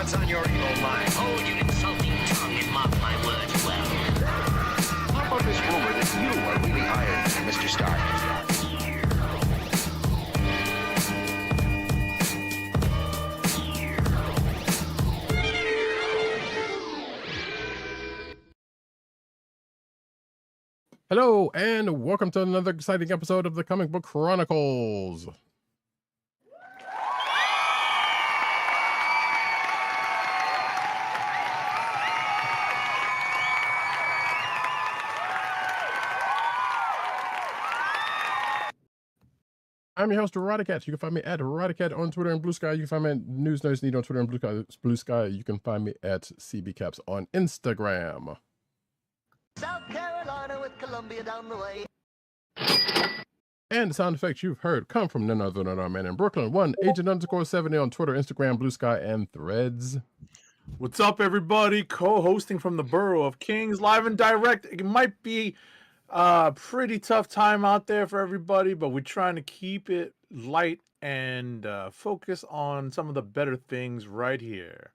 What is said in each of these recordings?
What's on your evil mind? Hold your insulting tongue and mock my words well. How about this rumor that you are really hired than Mr. Stark? Hello, and welcome to another exciting episode of the Comic Book Chronicles. I'm your host, Roddykat. You can find me at Roddykat on Twitter and Blue Sky. You can find me at News Nerds Need on Twitter and Blue Sky. You can find me at CBCaps on Instagram. South Carolina with Columbia down the way. And the sound effects you've heard come from none other than our man in Brooklyn, Agent_70 on Twitter, Instagram, Blue Sky, and Threads. What's up, everybody? Co-hosting from the Borough of Kings, live and direct. It might be a pretty tough time out there for everybody, but we're trying to keep it light and focus on some of the better things right here.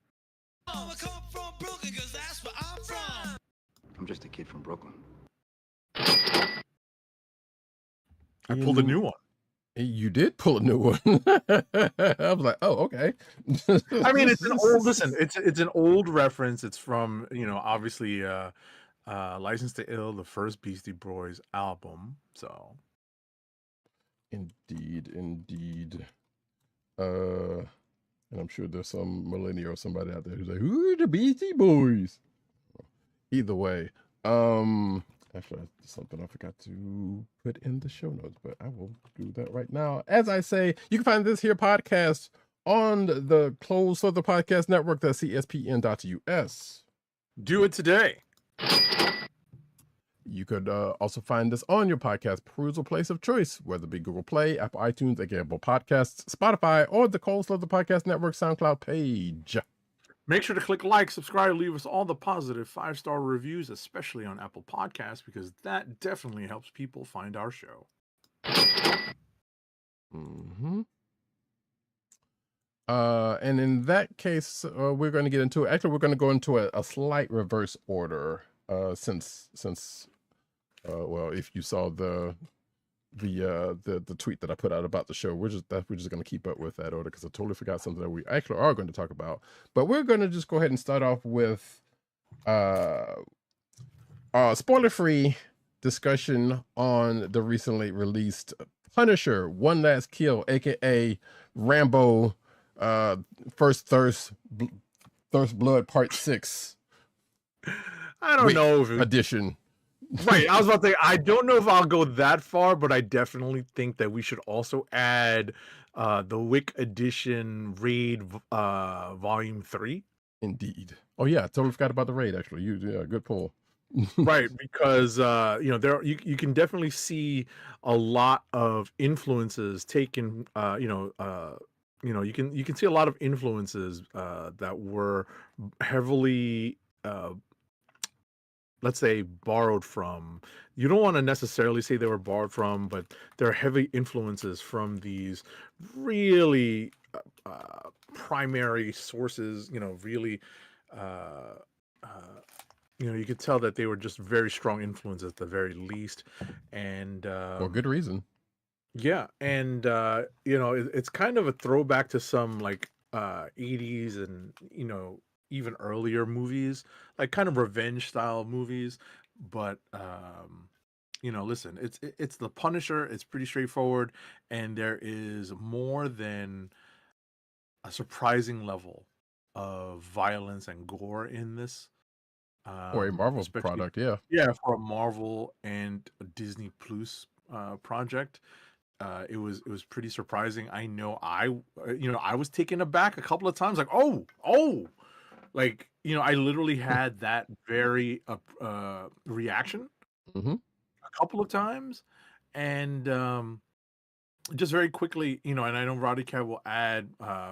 Oh, I come from Brooklyn 'cause that's where I'm from. I'm just a kid from Brooklyn. I pulled a new one. You did pull a new one. I was like, oh, okay. I mean, it's an old, listen, it's an old reference. It's from, obviously License to Ill, the first Beastie Boys album. So Indeed. And I'm sure there's some millennial or somebody out there who's like, who are the Beastie Boys? Either way, actually, that's something I forgot to put in the show notes, but I will do that right now. As I say, you can find this here podcast on the Closed Leather Podcast Network, that's CSPN.us. do it today. You could also find us on your podcast perusal place of choice, whether it be Google Play, Apple iTunes, Apple Podcasts, Spotify, or the Closed Leather Podcast Network SoundCloud page. Make sure to click like, subscribe, leave us all the positive 5-star reviews, especially on Apple Podcasts, because that definitely helps people find our show. Mm-hmm. And in that case, we're going to get into, actually, we're going to go into a slight reverse order, since well, if you saw the tweet that I put out about the show, we're just going to keep up with that order because I totally forgot something that we actually are going to talk about. But we're going to just go ahead and start off with spoiler-free discussion on the recently released Punisher: One Last Kill, aka Rambo First Thirst Blood Part 6. I don't know if edition. Right, I was about to say, I don't know if I'll go that far, but I definitely think that we should also add the Wick Edition Raid Volume 3. Indeed. Oh yeah, I totally forgot about the raid, actually. Yeah, good pull. Right, because there you can definitely see a lot of influences taken. You can see a lot of influences that were heavily, let's say, borrowed from. You don't want to necessarily say they were borrowed from, but they're heavy influences from these really primary sources. Really. You could tell that they were just very strong influences at the very least, and for good reason. Yeah, and it's kind of a throwback to some like 80s and even earlier movies, like kind of revenge style movies. But listen, it's the Punisher. It's pretty straightforward, and there is more than a surprising level of violence and gore in this. Or a Marvel product, yeah. Yeah, for a Marvel and a Disney Plus project. It was pretty surprising. I know I was taken aback a couple of times, like, oh, like, I literally had that very reaction a couple of times. And just very quickly, and I know Roddykat will add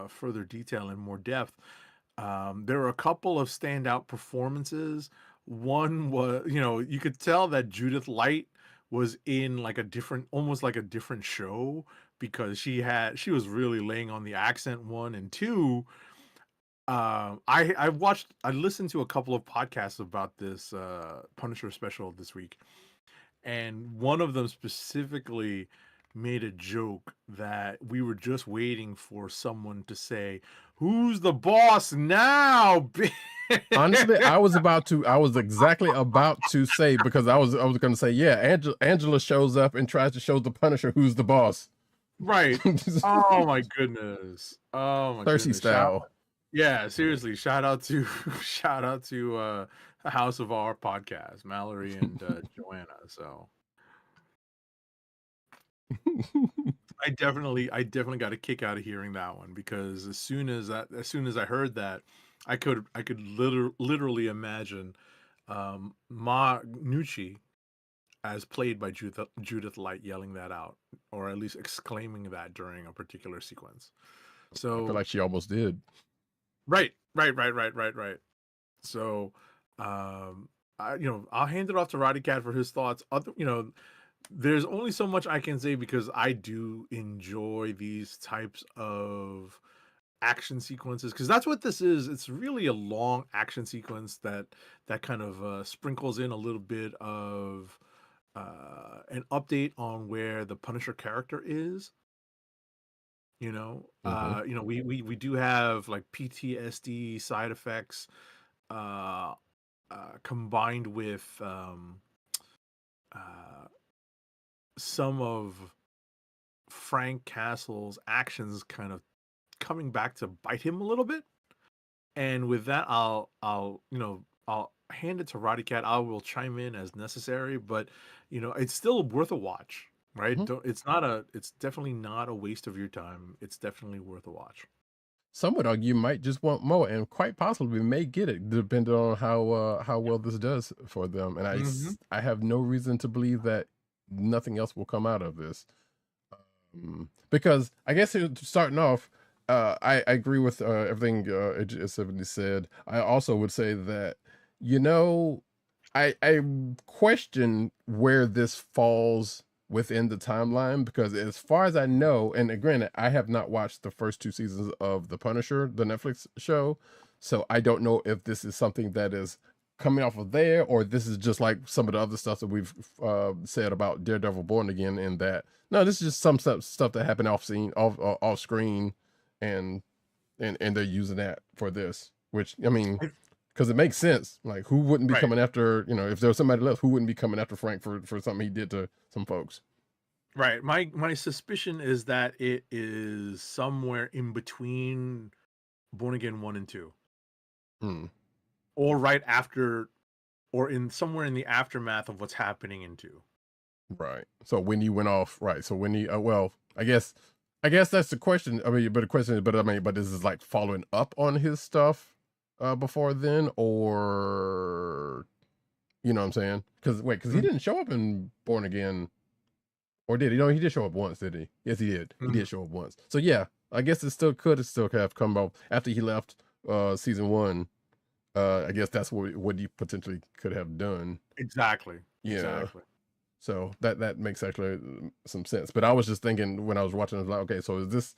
further detail and more depth. There were a couple of standout performances. One was, you could tell that Judith Light was in like almost like a different show, because she was really laying on the accent, one, and two. I listened to a couple of podcasts about this Punisher special this week, and one of them specifically made a joke that we were just waiting for someone to say, "Who's the boss now?" Honestly, I was exactly about to say, because I was going to say, yeah, Angela shows up and tries to show the Punisher who's the boss. Right. Oh my goodness. Oh my Thirsty goodness. style. Yeah, seriously. Shout out to House of R podcast, Mallory and Joanna. So I definitely got a kick out of hearing that one, because as soon as I heard that, I could literally imagine Ma Nucci, as played by Judith Light, yelling that out, or at least exclaiming that during a particular sequence. I So feel like she almost did. right. So I'll hand it off to Roddykat for his thoughts. There's only so much I can say, because I do enjoy these types of action sequences, because that's what this is. It's really a long action sequence that kind of sprinkles in a little bit of an update on where the Punisher character is. We do have like PTSD side effects combined with some of Frank Castle's actions kind of coming back to bite him a little bit. And with that, I'll hand it to Roddykat. I will chime in as necessary, but it's still worth a watch, right? Mhm. It's definitely not a waste of your time. It's definitely worth a watch. Some would argue you might just want more, and quite possibly may get it, depending on how well this does for them. And I have no reason to believe that nothing else will come out of this. Because I guess starting off, I agree with everything Agent 70 said. I also would say that, I question where this falls within the timeline, because as far as I know, and granted, I have not watched the first 2 seasons of The Punisher, the Netflix show, so I don't know if this is something that is coming off of there, or this is just like some of the other stuff that we've said about Daredevil Born Again, in that, no, this is just some stuff that happened off screen, and they're using that for this, which, I mean, because it makes sense. Like, who wouldn't be Right. coming after, if there was somebody left, who wouldn't be coming after Frank for something he did to some folks? Right. My suspicion is that it is somewhere in between Born Again 1 and 2. Hmm. Or right after, or in somewhere in the aftermath of what's happening in 2. Right. So when he went off, right. So when he, well, I guess that's the question. I mean, but the question is, but this is like following up on his stuff before then, or, you know what I'm saying? Because he didn't show up in Born Again, or did he? No, he did show up once, did he? Yes, he did. He did show up once. So yeah, I guess it still have come out after he left season 1. I guess that's what he potentially could have done. Exactly. Yeah. Exactly. So that makes actually some sense. But I was just thinking when I was watching, I was like, okay, so is this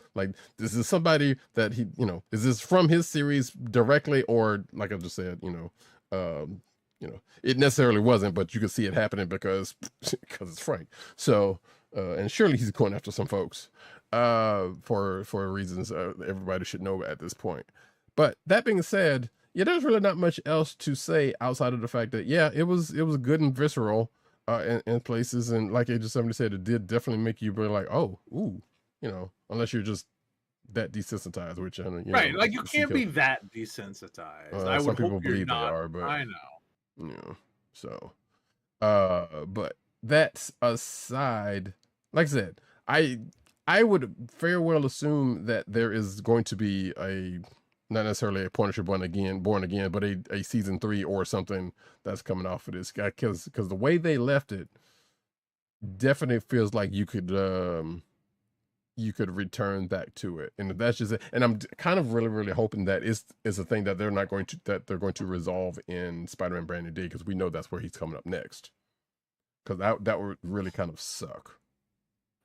somebody that he, is this from his series directly, or like I just said, it necessarily wasn't, but you could see it happening because it's Frank. So, and surely he's going after some folks for reasons everybody should know at this point. But that being said, yeah, there's really not much else to say outside of the fact that, yeah, it was good and visceral in places, and like Agent 70 said, it did definitely make you be like, oh, ooh, unless you're just that desensitized, which I don't, right, like you can't be that desensitized. I would some people hope you're believe not. they are, but I know. yeah. So, but that's aside. Like I said, I would very well assume that there is going to be not necessarily a Punisher Born Again, but a season 3 or something that's coming off of this guy, because the way they left it definitely feels like you could return back to it, and that's just it. And I'm kind of really, really hoping that is a thing that they're going to resolve in Spider-Man Brand New Day, because we know that's where he's coming up next. Because that would really kind of suck,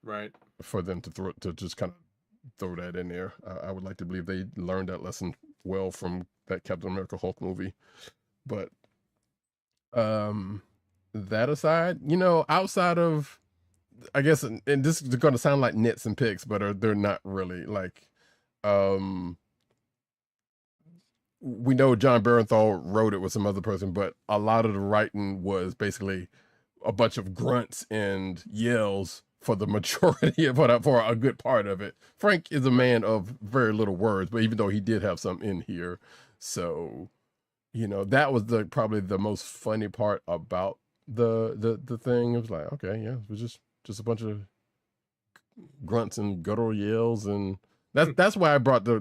right, for them to just kind of throw that in there. I would like to believe they learned that lesson, well from that Captain America Hulk movie. But that aside, outside of, I guess, and this is going to sound like nits and picks, but they're not really. Like, we know John Barenthal wrote it with some other person, but a lot of the writing was basically a bunch of grunts and yells for the majority of it, for a good part of it. Frank is a man of very little words, but even though he did have some in here, so that was probably the most funny part about the thing. It was like, okay, yeah, it was just a bunch of grunts and guttural yells, and that's why I brought the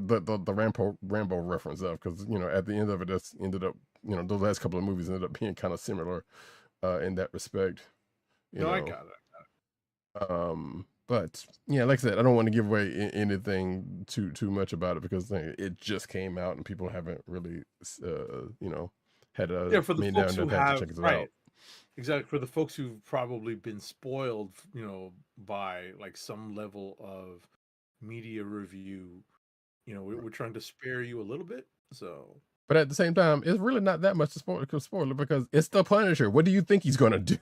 Rambo reference up, because at the end of it, that's ended up, those last couple of movies ended up being kind of similar in that respect. I got it. But yeah, like I said, I don't want to give away anything too much about it, because it just came out and people haven't really had a For the made folks down who their path have, to check it right, out. exactly, for the folks who've probably been spoiled, by like some level of media review, we're trying to spare you a little bit. So, But at the same time, it's really not that much to spoil it, because it's the Punisher. What do you think he's gonna do?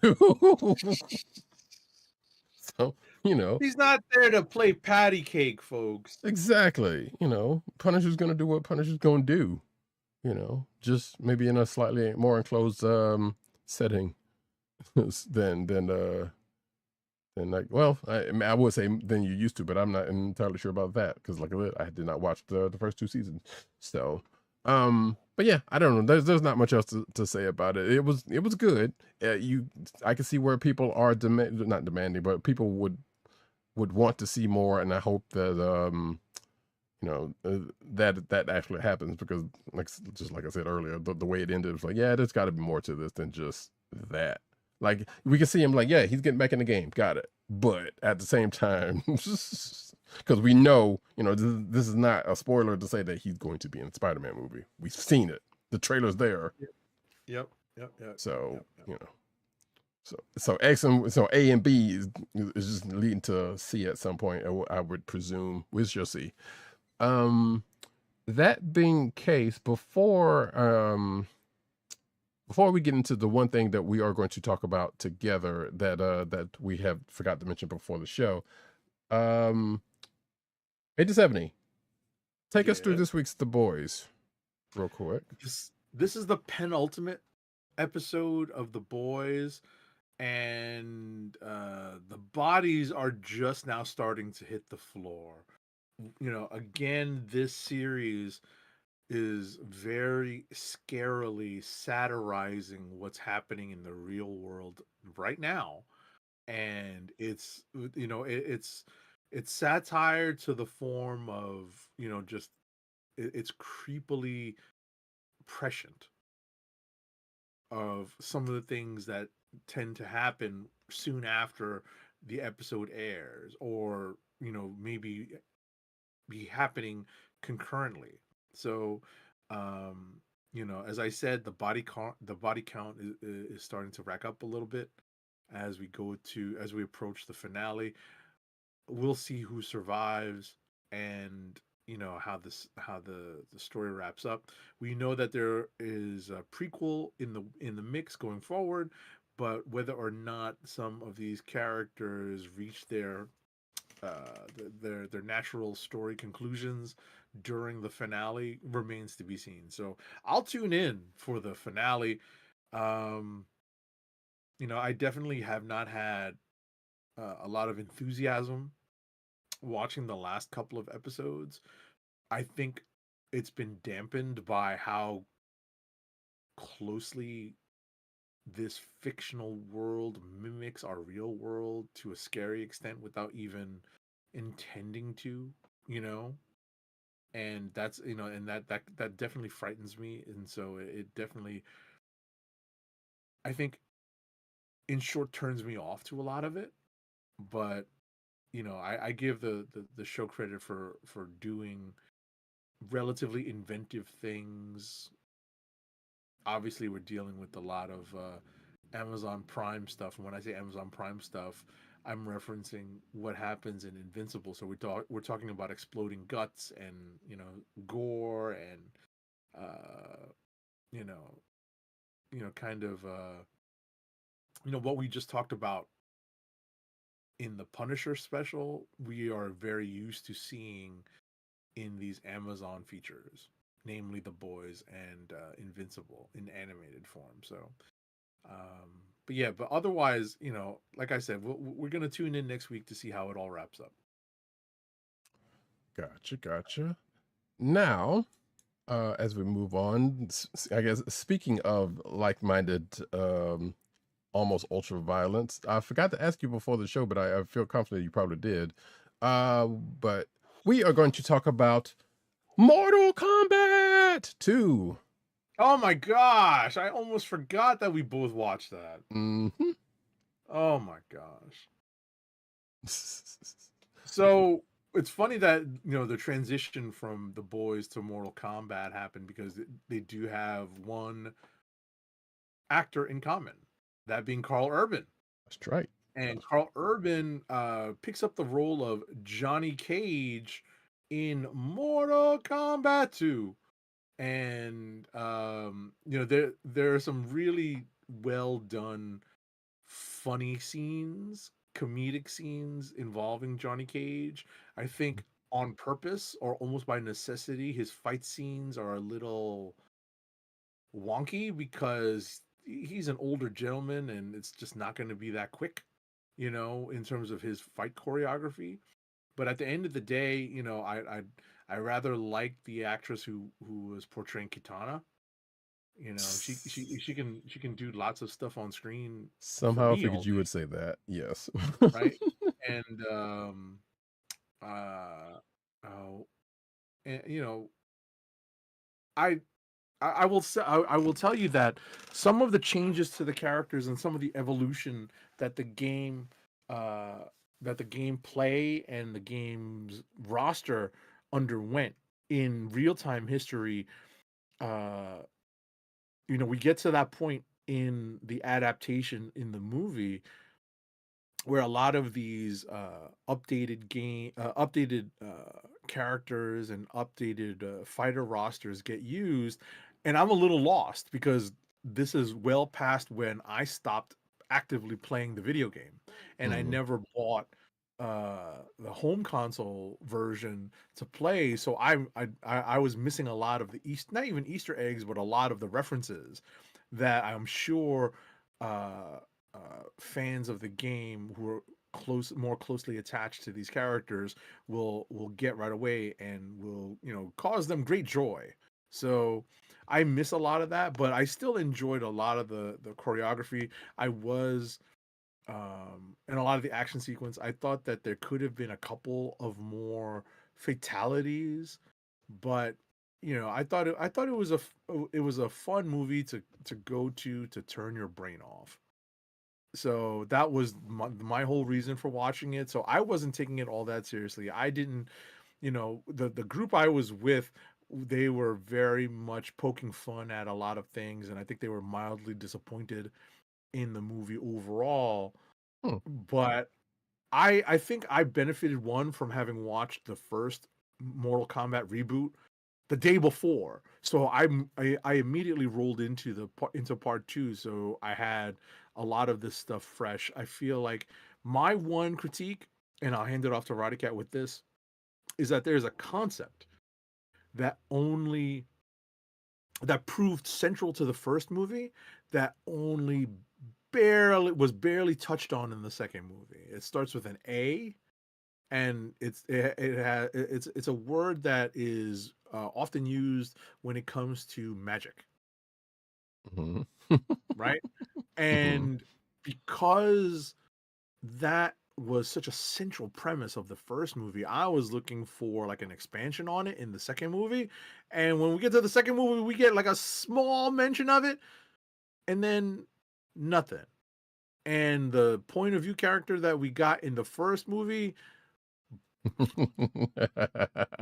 So, he's not there to play patty cake, folks. exactly. Punisher's gonna do what Punisher's gonna do. Just maybe in a slightly more enclosed setting than like, well, I would say than you used to, but I'm not entirely sure about that, because like I did not watch the first 2 seasons. So, but yeah, I don't know. There's not much else to say about it. It was good. I can see where people are not demanding, but people would want to see more, and I hope that that actually happens, because just like I said earlier, the way it ended was like, yeah, there's got to be more to this than just that. Like, we can see him like, yeah, he's getting back in the game, got it, but at the same time, because we know, this is not a spoiler to say that he's going to be in the Spider-Man movie. We've seen it, the trailer's there. Yep. So so X and so A and B is just leading to C at some point, I would presume. We shall see. That being case, before we get into the one thing that we are going to talk about together that we have forgot to mention before the show, 8070, take us through this week's The Boys real quick. This is the penultimate episode of The Boys, and the bodies are just now starting to hit the floor. Again, this series is very scarily satirizing what's happening in the real world right now, and it's satire to the form of just it's creepily prescient of some of the things that tend to happen soon after the episode airs, or maybe be happening concurrently. So, as I said, the body count is starting to rack up a little bit as we approach the finale. We'll see who survives, and how the story wraps up. We know that there is a prequel in the mix going forward, but whether or not some of these characters reach their natural story conclusions during the finale remains to be seen. So I'll tune in for the finale. I definitely have not had a lot of enthusiasm watching the last couple of episodes. I think it's been dampened by how closely this fictional world mimics our real world to a scary extent without even intending to, and that's and that definitely frightens me. And so it definitely, I think, in short, turns me off to a lot of it. But I give the show credit for doing relatively inventive things. Obviously, we're dealing with a lot of Amazon Prime stuff, and when I say Amazon Prime stuff, I'm referencing what happens in Invincible. So we're talking about exploding guts and gore and you know, kind of, what we just talked about in the Punisher special, we are very used to seeing in these Amazon features, namely The Boys and Invincible in animated form. So, but yeah, but otherwise, like I said, we're going to tune in next week to see how it all wraps up. Gotcha. Now, as we move on, I guess speaking of like-minded, almost ultra violence, I forgot to ask you before the show, but I feel confident you probably did. But we are going to talk about Mortal Kombat 2. Oh my gosh, I almost forgot that we both watched that. Mm-hmm. Oh my gosh. So it's funny that the transition from The Boys to Mortal Kombat happened because they do have one actor in common, that being Carl Urban. That's right. And Carl Urban picks up the role of Johnny Cage in Mortal Kombat 2. And there are some really well done funny scenes, comedic scenes involving Johnny Cage. I think on purpose or almost by necessity, his fight scenes are a little wonky because he's an older gentleman and it's just not going to be that quick, in terms of his fight choreography. But at the end of the day, I rather like the actress who was portraying Kitana. She can do lots of stuff on screen. Somehow I figured you would say that. Yes. Right. And I will tell you that some of the changes to the characters and some of the evolution that the game gameplay and the game's roster underwent in real-time history, we get to that point in the adaptation in the movie where a lot of these updated characters and updated fighter rosters get used, and I'm a little lost because this is well past when I stopped actively playing the video game, and I never bought the home console version to play, so I was missing a lot of the not even Easter eggs, but a lot of the references that I'm sure fans of the game who are more closely attached to these characters will get right away and will cause them great joy. So I miss a lot of that, but I still enjoyed a lot of the choreography. I was and a lot of the action sequence. I thought that there could have been a couple of more fatalities, but I thought it was a fun movie to go to turn your brain off. So that was my whole reason for watching it. So I wasn't taking it all that seriously. I didn't, the group I was with, they were very much poking fun at a lot of things, and I think they were mildly disappointed in the movie overall. But I think I benefited from having watched the first Mortal Kombat reboot the day before, so I immediately rolled into part 2, so I had a lot of this stuff fresh. I feel like my one critique, and I'll hand it off to Roddykat with this, is that there's a concept that proved central to the first movie that only barely touched on in the second movie. It starts with an A, and it's a word that is often used when it comes to magic, right? And because that was such a central premise of the first movie, I was looking for like an expansion on it in the second movie. And when we get to the second movie, we get like a small mention of it, and then nothing. And the point of view character that we got in the first movie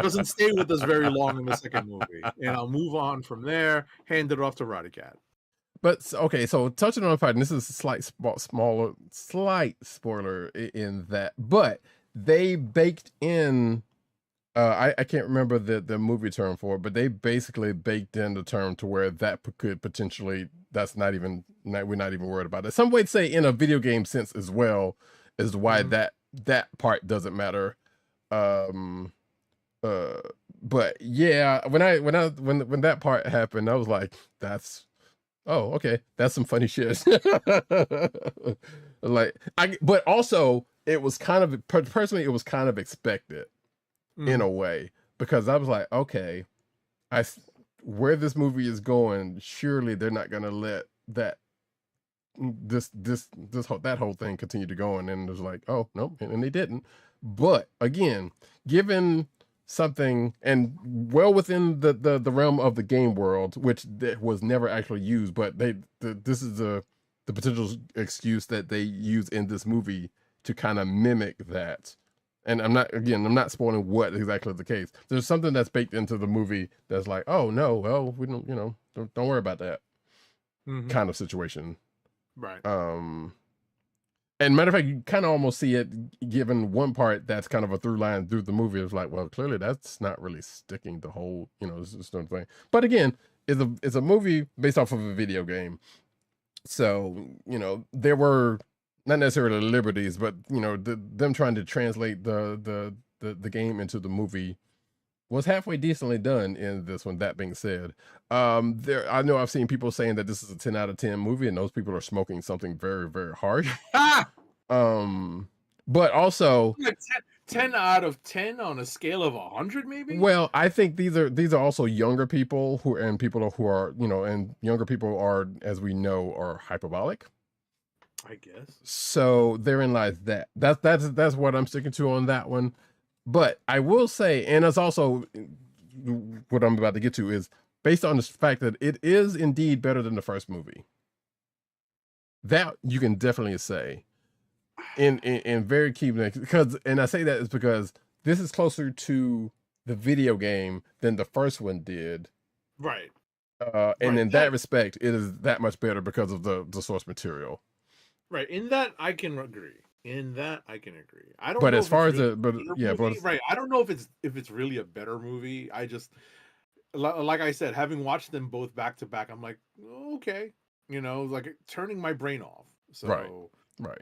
doesn't stay with us very long in the second movie. And I'll move on from there, hand it off to Roddykat. But okay, so touching on the fight, and this is a slight spoiler in that, but they baked in I can't remember the movie term for it, but they basically baked in the term to where that could potentially, that's not even, we're not even worried about it. Some would say in a video game sense as well, is why that part doesn't matter. Um, but yeah, when that part happened, I was like, oh, okay, that's some funny shit. Like, but also it was kind of, personally, it was kind of expected in a way, because I was like, okay, where this movie is going, surely they're not gonna let that that whole thing continue to go. And then it was like, oh nope, and they didn't. But again, given something and well within the realm of the game world, which was never actually used, but this is the potential excuse that they use in this movie to kind of mimic that. And I'm not spoiling what exactly the case. There's something that's baked into the movie that's like, oh no, well, we don't, don't worry about that kind of situation. Right. And matter of fact, you kind of almost see it given one part that's kind of a through line through the movie. It's like, well, clearly that's not really sticking the whole, this sort of thing. But again, it's a movie based off of a video game. So, there were not necessarily liberties, but them trying to translate the game into the movie was halfway decently done in this one. That being said, I know I've seen people saying that this is a 10 out of 10 movie, and those people are smoking something very, very harsh. But also 10 out of 10 on a scale of 100, maybe. Well, I think these are also younger people who are, and younger people are, as we know, are hyperbolic. I guess. So therein lies that's what I'm sticking to on that one. But I will say, and it's also what I'm about to get to, is based on the fact that it is indeed better than the first movie. That you can definitely say in very key, because, and I say that is because this is closer to the video game than the first one did. Right. And in that respect, it is that much better because of the source material. Right. In that I can agree. I don't. But know as if far it's as really right. I don't know if it's really a better movie. I just, like I said, having watched them both back to back, I'm like, okay, like turning my brain off. So right.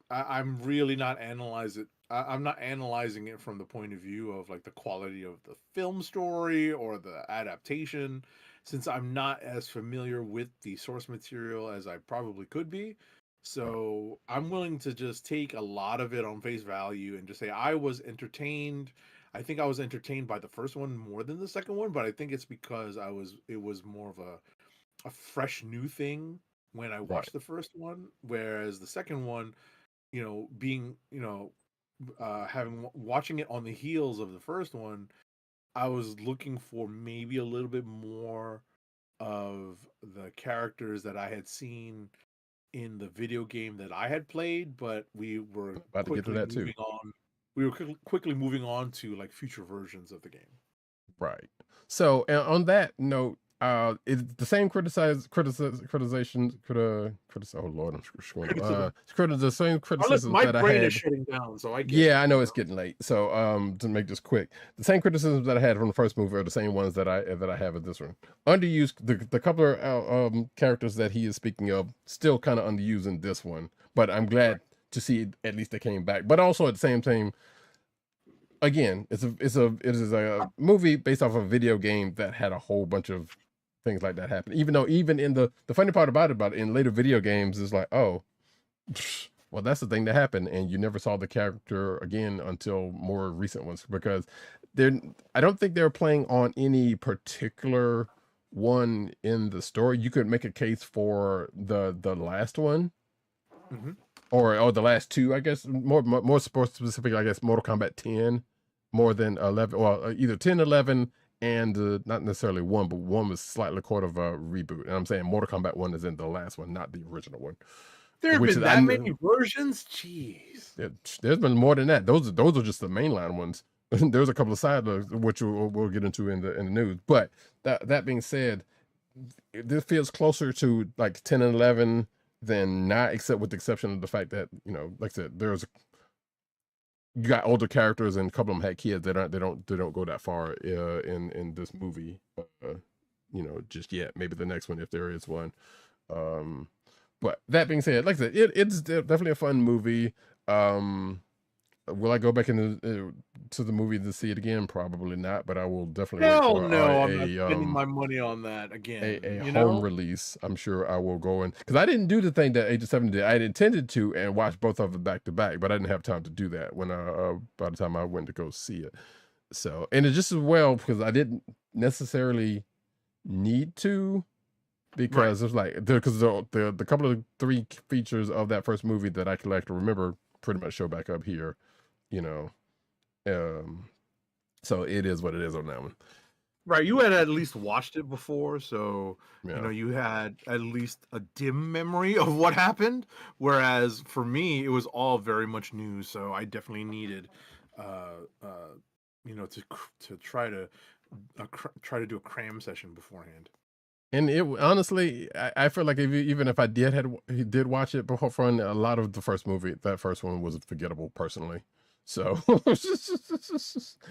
I'm really not analyzing. I'm not analyzing it from the point of view of like the quality of the film story or the adaptation, since I'm not as familiar with the source material as I probably could be. So I'm willing to just take a lot of it on face value and just say I was entertained. I think I was entertained by the first one more than the second one, but I think it's because it was more of a fresh new thing when I watched the first one, whereas the second one, being, watching it on the heels of the first one, I was looking for maybe a little bit more of the characters that I had seen in the video game that I had played, but we were about to get to that too. We were quickly moving on to like future versions of the game. Right. So, and on that note, it's the same criticism. Oh Lord, I'm screwing. The same criticism my that I brain had. Is shutting down, so I get yeah, I know it's getting late. So, to make this quick, the same criticisms that I had from the first movie are the same ones that I have in this one. Underused. The couple of characters that he is speaking of still kind of underused in this one, but I'm glad to see at least they came back. But also at the same time, again, it is a movie based off of a video game that had a whole bunch of things like that happen. Even though in the funny part about it in later video games is like, oh, well, that's the thing that happened, and you never saw the character again until more recent ones, because I don't think they're playing on any particular one in the story. You could make a case for the last one. Mm-hmm. Or the last two, I guess, more specific, I guess, Mortal Kombat 10 more than 11, or either 10, 11, and not necessarily 1, but 1 was slightly caught of a reboot. And I'm saying Mortal Kombat 1 is in the last one, not the original one. There have been that many versions? Jeez. There's been more than that. Those are just the mainline ones. There's a couple of side looks, which we'll get into in the news. But that being said, this feels closer to like 10 and 11 than not, except with the exception of the fact that, like I said, there's you got older characters and a couple of them had kids. They don't go that far in this movie. Just yet. Maybe the next one if there is one. But that being said, like I said, it's definitely a fun movie. Will I go back into to the movie to see it again? Probably not, but I will definitely wait Hell for no, I'm not spending my money on that again. a you home know? release. I'm sure I will go in because I didn't do the thing that Age of 7 did. I intended to and watch both of them back to back, but I didn't have time to do that when by the time I went to go see it. So, and it's just as well because I didn't necessarily need to because it's like because the couple of 3 features of that first movie that I can like to remember pretty much show back up here, so it is what it is on that one. Right, you had at least watched it before, so Yeah. you had at least a dim memory of what happened. Whereas for me, it was all very much new, so I definitely needed, to try to do a cram session beforehand. And it honestly, I feel like even if I did watch it before, from a lot of the first movie, that first one was forgettable personally. So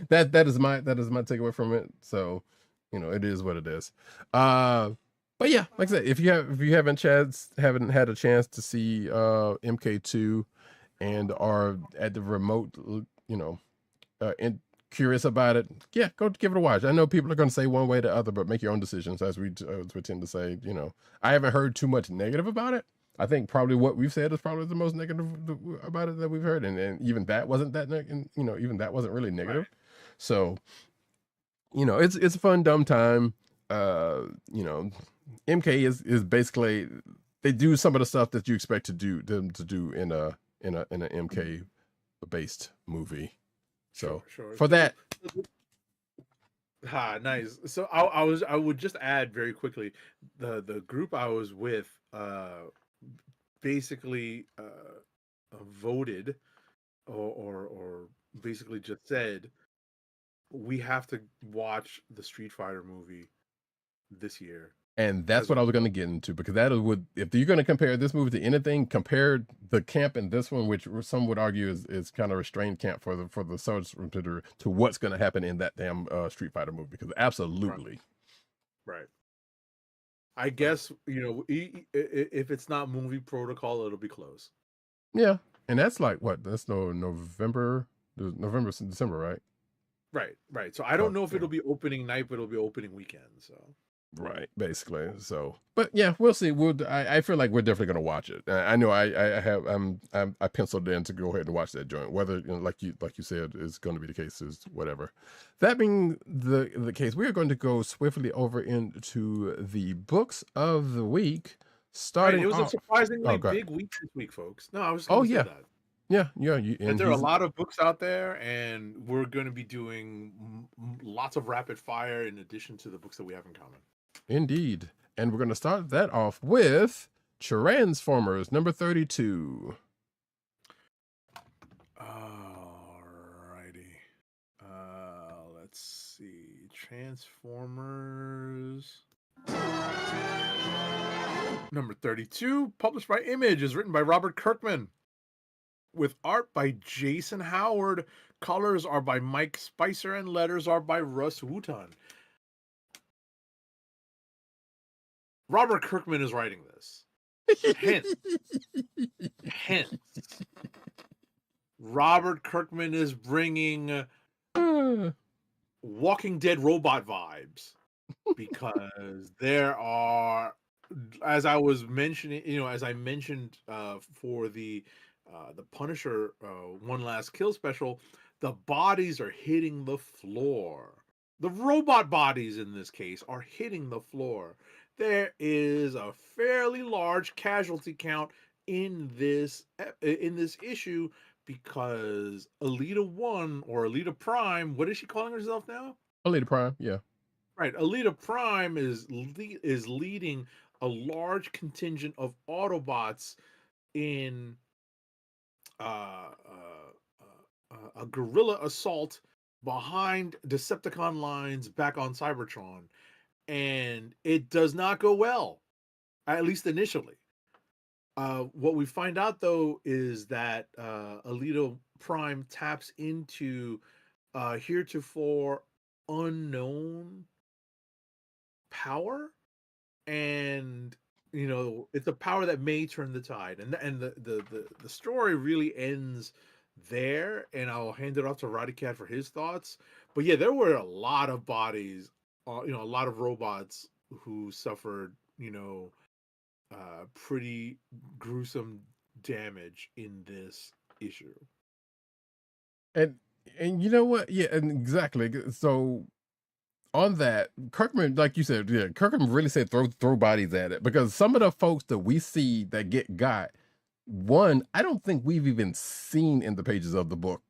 that is my takeaway from it. So it is what it is. But yeah, like I said, if you haven't had a chance to see MK2 and are at the remote, and curious about it, yeah, go give it a watch. I know people are going to say one way or the other, but make your own decisions, as we tend to say. I haven't heard too much negative about it. I think probably what we've said is probably the most negative about it that we've heard, and even that wasn't that even that wasn't really negative. Right. So it's a fun dumb time. MK is basically, they do some of the stuff that you expect them to do in a MK based movie. So sure. For that, nice. So I would just add very quickly, the group I was with basically voted or basically just said we have to watch the Street Fighter movie this year. And that's what I was going to get into, because that would, if you're going to compare this movie to anything, compare the camp in this one, which some would argue is kind of restrained camp for the Sorcerer Supremes, to what's going to happen in that damn Street Fighter movie, because absolutely. Right. I guess, if it's not movie protocol, it'll be close. Yeah. And that's like, what? That's November, December, right? Right. So I don't know if it'll be opening night, but it'll be opening weekend, so. Right, basically. So, but yeah, we'll see. I feel like we're definitely gonna watch it. I know I penciled in to go ahead and watch that joint. Whether like you said is going to be the case is whatever. That being the case, we are going to go swiftly over into the books of the week. Starting, it was a surprisingly big week this week, folks. No, I was. Just say that. Yeah. And there are a lot of books out there, and we're going to be doing lots of rapid fire in addition to the books that we have in common. Indeed. And we're going to start that off with Transformers number 32. Alrighty. Let's see. Transformers number 32, published by Image, is written by Robert Kirkman, with art by Jason Howard. Colors are by Mike Spicer, and letters are by Russ Wooton. Robert Kirkman is writing this. Hence, Robert Kirkman is bringing Walking Dead robot vibes, because there are, as I was mentioning, as I mentioned for the Punisher One Last Kill special, the bodies are hitting the floor. The robot bodies in this case are hitting the floor. There is a fairly large casualty count in this issue, because Elita 1 or Elita Prime, what is she calling herself now? Elita Prime, yeah. Right, Elita Prime is leading a large contingent of Autobots in a guerrilla assault behind Decepticon lines back on Cybertron, and it does not go well, at least initially. What we find out though is that Elita Prime taps into heretofore unknown power, and it's a power that may turn the tide, and the story really ends there. And I'll hand it off to Roddykat for his thoughts. But yeah, there were a lot of bodies, a lot of robots who suffered pretty gruesome damage in this issue. And you know what? Yeah, and exactly. So on that, Kirkman, like you said, yeah, Kirkman really said throw bodies at it, because some of the folks that we see that got, one, I don't think we've even seen in the pages of the book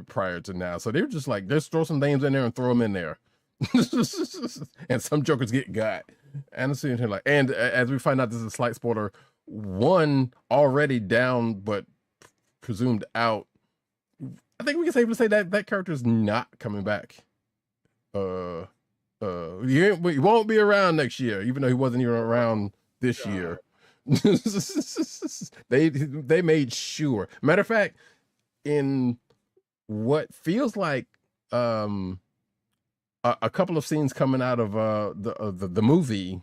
prior to now. So they were just like, just throw some names in there and throw them in there. And some jokers got. And I'm sitting here like, and as we find out, this is a slight spoiler, one already down but presumed out. I think we can safely say that that character is not coming back. He won't be around next year, even though he wasn't even around this year. They made sure. Matter of fact, in what feels like a couple of scenes coming out of the movie,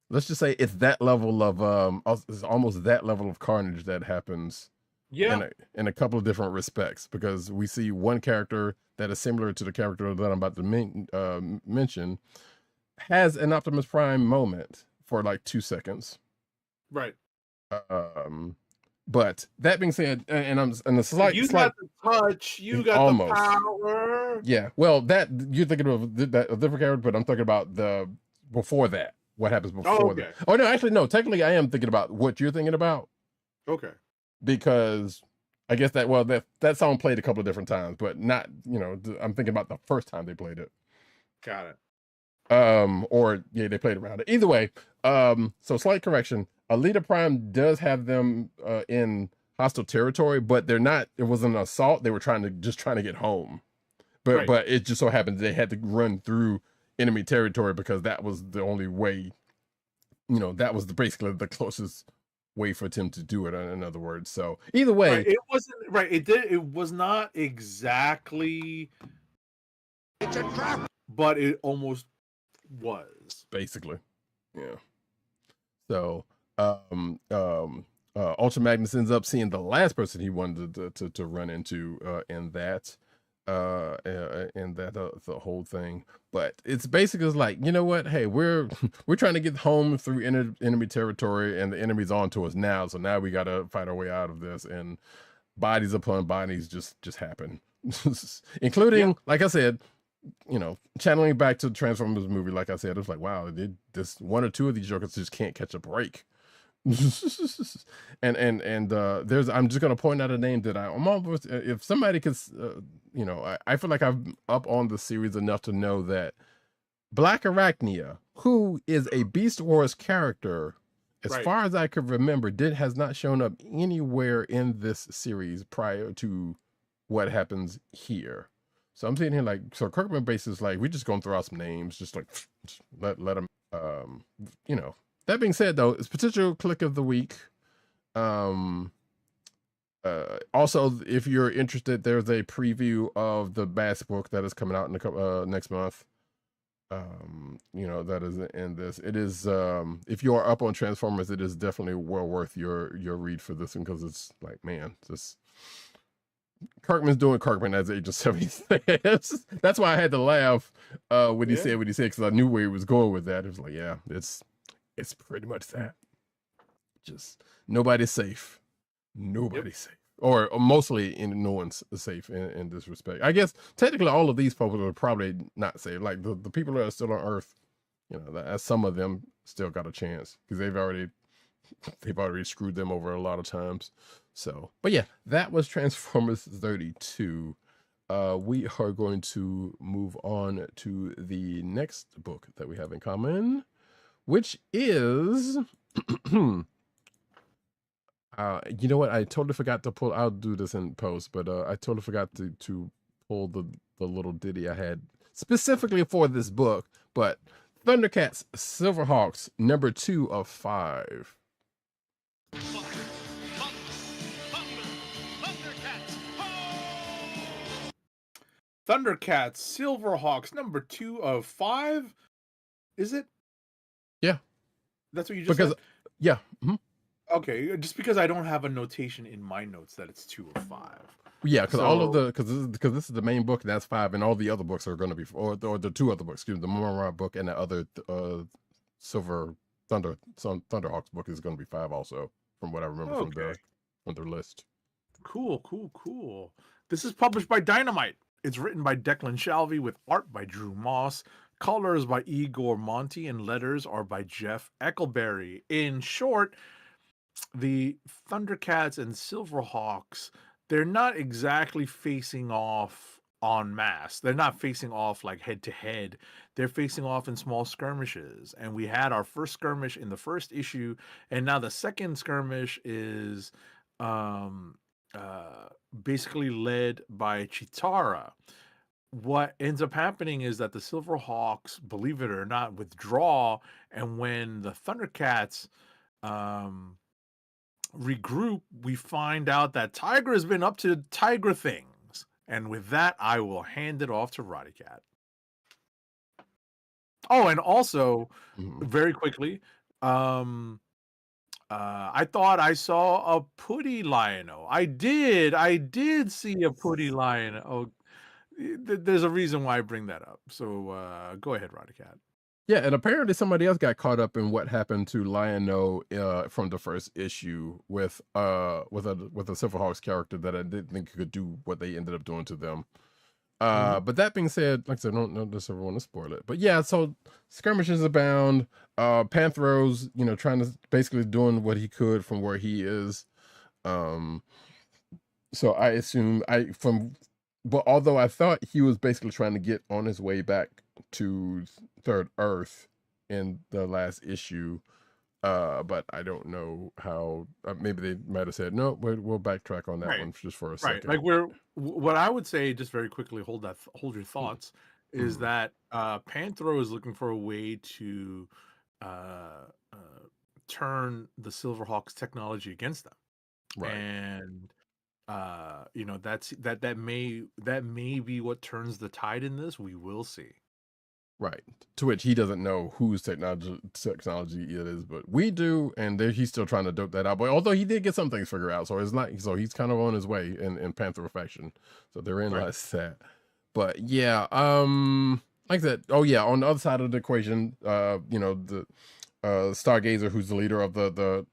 let's just say it's that level of it's almost that level of carnage that happens. Yeah, in a couple of different respects, because we see one character that is similar to the character that I'm about to mention has an Optimus Prime moment for like 2 seconds. Right. But that being said, and the slight, you got the touch, you got almost the power. Yeah. Well, that you're thinking of a different character, but I'm talking about the before that. What happens before that? Oh no, actually no. Technically, I am thinking about what you're thinking about. Okay. Because I guess that song played a couple of different times, but not, I'm thinking about the first time they played it. Got it. Or yeah, they played around it. Either way, so slight correction. Elita Prime does have them in hostile territory, but they're not. It wasn't an assault. They were trying to get home, but it just so happened they had to run through enemy territory because that was the only way. That was basically the closest way for Tim to do it, in other words. So either way, it wasn't right. It was not exactly. It's a trap. But it almost was basically, yeah. So, Ultra Magnus ends up seeing the last person he wanted to run into in that the whole thing. But it's basically like, you know what? Hey, we're trying to get home through enemy territory, and the enemy's on to us now. So now we got to fight our way out of this, and bodies upon bodies just happen, including, like I said, channeling back to the Transformers movie. Like I said, it was like, wow, this one or two of these jokers just can't catch a break. and there's, I'm just gonna point out a name that I'm almost, if somebody could, I feel like I'm up on the series enough to know that Black Arachnia, who is a Beast Wars character, as far as I could remember, has not shown up anywhere in this series prior to what happens here. So I'm sitting here like, so Kirkman base is like, we're just gonna throw out some names, just like let them, That being said, though, it's potential click of the week. Also, if you're interested, there's a preview of the Bass book that is coming out in next month. That is in this. It is, if you are up on Transformers, it is definitely well worth your read for this one, because it's like, man, just Kirkman's doing Kirkman, as Agent 70 says. That's why I had to laugh when he said what he said, because I knew where he was going with that. It was like, yeah, it's pretty much that. Just nobody's safe. Nobody's safe. Or mostly no one's safe in this respect. I guess technically all of these people are probably not safe. Like the people that are still on Earth, some of them still got a chance, because they've already screwed them over a lot of times. So, but yeah, that was Transformers 32. We are going to move on to the next book that we have in common, which is, you know what? I totally forgot to pull. I'll do this in post, but I totally forgot to pull the little ditty I had specifically for this book. But ThunderCats, SilverHawks, number 2 of 5. ThunderCats, SilverHawks, number 2 of 5. Is it? Yeah. That's what you just Because said? yeah. Mhm. Okay, just because I don't have a notation in my notes that it's 2 of 5. Yeah, because all of So- the because this is the main book, that's 5, and all the other books are going to be or the 2 other books, excuse me, the Mormont book and the other Thunderhawks book is going to be 5 also, from what I remember Okay. from their list. Cool. This is published by Dynamite. It's written by Declan Shalvey with art by Drew Moss, colors by Igor Monti, and letters are by Jeff Eckelberry. In short, the ThunderCats and SilverHawks, they're not exactly facing off en masse. They're not facing off like head to head. They're facing off in small skirmishes. And we had our first skirmish in the first issue, and now the second skirmish is basically led by Chitara. What ends up happening is that the SilverHawks, believe it or not, withdraw, and when the ThunderCats regroup, we find out that Tiger has been up to Tiger things. And with that, I will hand it off to Roddykat. Oh, and also, very quickly, I thought I saw a Putty Lion-O. I did see a Putty Lion. Oh, there's a reason why I bring that up. So go ahead, Roddykat. Yeah, and apparently somebody else got caught up in what happened to Lion-O from the first issue with a Silverhawks character that I didn't think could do what they ended up doing to them. But that being said, like I said, don't necessarily want to spoil it. But yeah, so skirmishes abound. Panthros, trying to basically doing what he could from where he is. So I assume but although I thought he was basically trying to get on his way back to Third Earth in the last issue, but I don't know how. Maybe they might have said no. We'll backtrack on that one just for a second. Like what I would say, just very quickly, hold your thoughts, is that Panthro is looking for a way to turn the Silverhawks technology against them, Right. and that may be what turns the tide in this. We will see. Right. To which he doesn't know whose technology it is, but we do, and he's still trying to dope that out. But although he did get some things figured out, so he's kind of on his way in Panther faction. So therein lies that. But yeah, like I said, oh yeah, on the other side of the equation, the Stargazer, who's the leader of the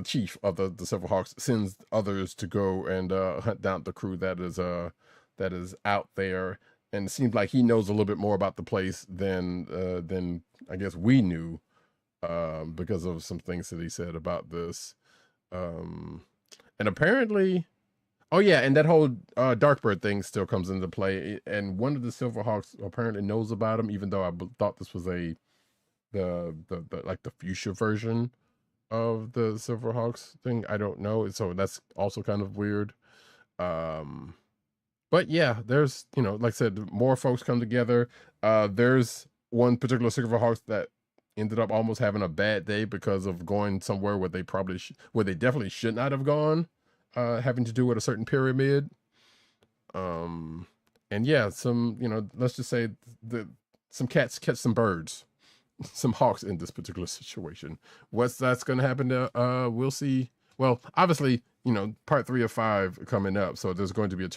chief of the Silverhawks, sends others to go and hunt down the crew that is out there. And it seems like he knows a little bit more about the place than I guess we knew, because of some things that he said about this. And apparently, oh yeah, and that whole Darkbird thing still comes into play. And one of the Silverhawks apparently knows about him, even though I thought this was the fuchsia version of the Silverhawks thing. I don't know, so that's also kind of weird. But yeah, there's, like I said, more folks come together. There's one particular Silverhawks that ended up almost having a bad day because of going somewhere where they definitely should not have gone, having to do with a certain pyramid. And yeah, some, let's just say some cats catch some birds, some hawks in this particular situation. That's going to happen to, we'll see. Well, obviously, part 3 of 5 coming up, so there's going to be a a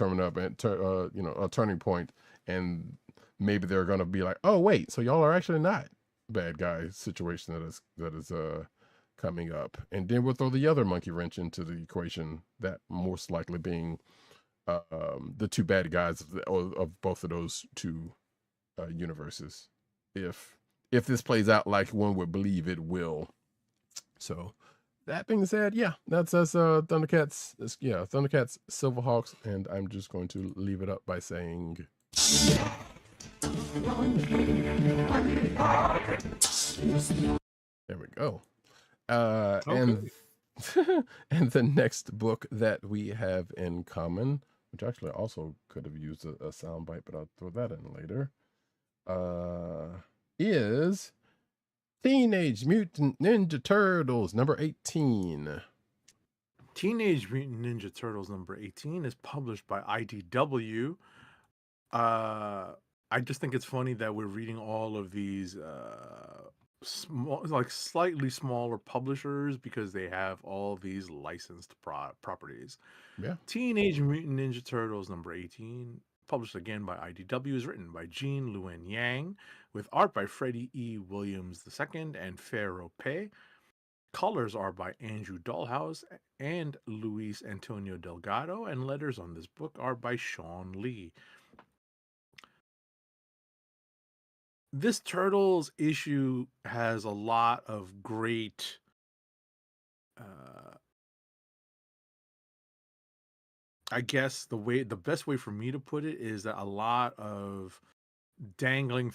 turning point, and maybe they're going to be like, oh wait, so y'all are actually not bad guys situation that is coming up, and then we'll throw the other monkey wrench into the equation, that most likely being the 2 bad guys of both of those 2 universes, if this plays out like one would believe it will. So that being said, yeah, that's us, ThunderCats. ThunderCats, Silverhawks, and I'm just going to leave it up by saying, there we go. And and the next book that we have in common, which actually also could have used a soundbite, but I'll throw that in later, is Teenage Mutant Ninja Turtles number 18. Teenage Mutant Ninja Turtles number 18 is published by IDW. I just think it's funny that we're reading all of these small, like slightly smaller publishers because they have all these licensed properties. Yeah. Teenage Mutant Ninja Turtles number 18, published again by IDW, is written by Jean Luen Yang, with art by Freddie E. Williams II and Pharaoh Pei. Colors are by Andrew Dollhouse and Luis Antonio Delgado, and letters on this book are by Sean Lee. This Turtles issue has a lot of great I guess the best way for me to put it is that a lot of dangling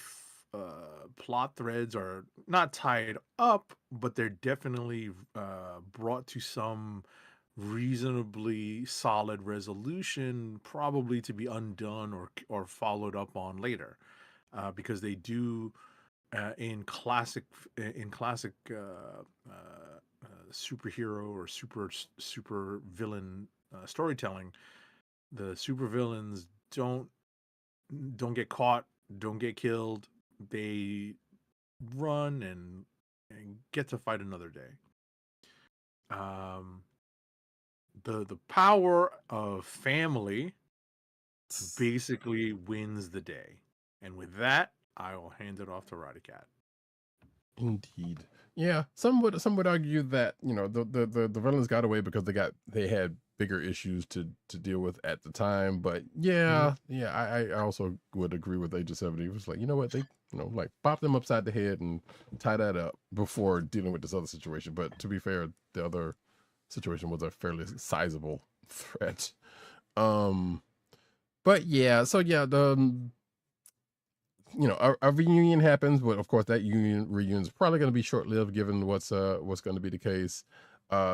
plot threads are not tied up, but they're definitely brought to some reasonably solid resolution, probably to be undone or followed up on later, because they do in classic superhero or super villain storytelling, the supervillains don't get caught, don't get killed. They run and get to fight another day. The power of family basically wins the day. And with that, I will hand it off to Roddykat. Indeed. Yeah, some would argue that, you know, the villains got away because they had bigger issues to deal with at the time. But yeah, I also would agree with Age of 70. It was like, you know what, they, you know, like pop them upside the head and tie that up before dealing with this other situation. But to be fair, the other situation was a fairly sizable threat. But yeah, so yeah, you know, a reunion happens, but of course that reunion is probably going to be short-lived given what's going to be the case.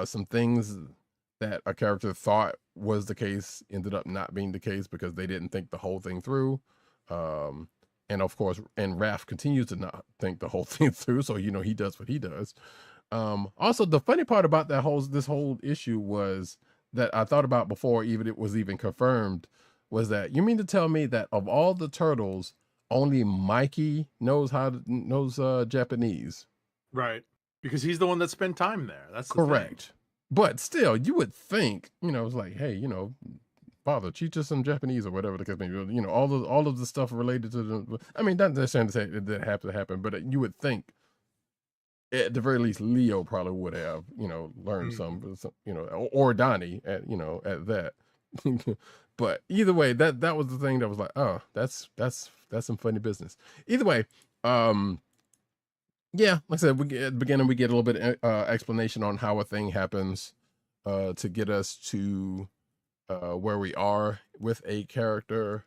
Some things that a character thought was the case ended up not being the case because they didn't think the whole thing through. And of course, and Raph continues to not think the whole thing through, so you know he does what he does. Also, the funny part about this whole issue was that I thought about before it was even confirmed, was that you mean to tell me that of all the turtles, only Mikey knows Japanese? Right. Because he's the one that spent time there. That's the correct. thing. But still, you would think, you know, it's like, hey, you know, father, teach us some Japanese or whatever the case may be. You know, all of the stuff related to the. I mean, not necessarily to say it didn't have to happen, but you would think, at the very least, Leo probably would have, you know, learned some, you know, or Donnie at, you know, at that. But either way, that was the thing that was like, oh, that's some funny business. Either way, yeah, like I said, at the beginning we get a little bit of explanation on how a thing happens to get us to where we are with a character,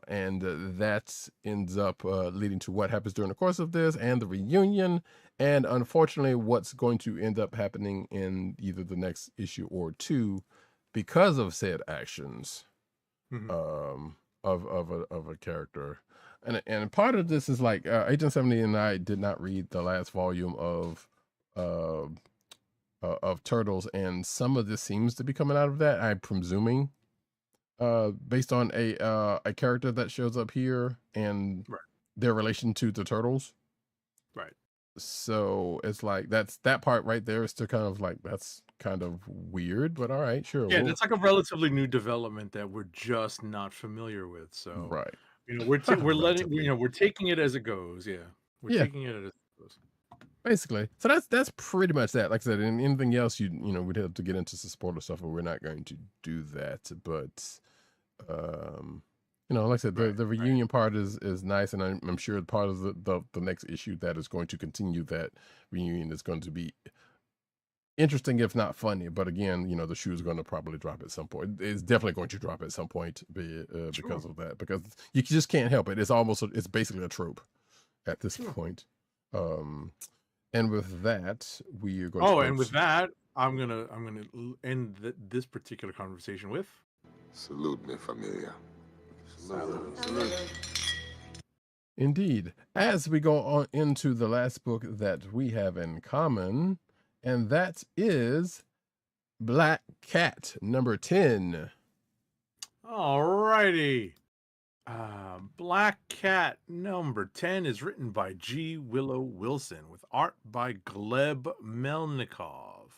and that ends up leading to what happens during the course of this and the reunion, and unfortunately what's going to end up happening in either the next issue or two because of said actions of a character. And part of this is like Agent 70 and I did not read the last volume of Turtles, and some of this seems to be coming out of that, I'm presuming, based on a character that shows up here and their relation to the Turtles. Right. So it's like that part right there is to kind of like, that's kind of weird, but all right, sure. Yeah, that's like a relatively new development that we're just not familiar with. So right. You know, we're taking it as it goes. Yeah. We're taking it as it goes. Basically. So that's pretty much that. Like I said, and anything else you know, we'd have to get into some spoiler stuff, but we're not going to do that. But you know, like I said, the reunion part is nice, and I'm sure part of the next issue that is going to continue that reunion is going to be interesting, if not funny. But again, you know, the shoe is going to probably drop at some point. It's definitely going to drop at some point because of that, because you just can't help it. It's basically a trope at this point. And with that, we are going. And with that, I'm gonna end this particular conversation with salute me, familia. Salute. Indeed. As we go on into the last book that we have in common, and that is Black Cat number 10. Alrighty. Black Cat number 10 is written by G. Willow Wilson with art by Gleb Melnikov.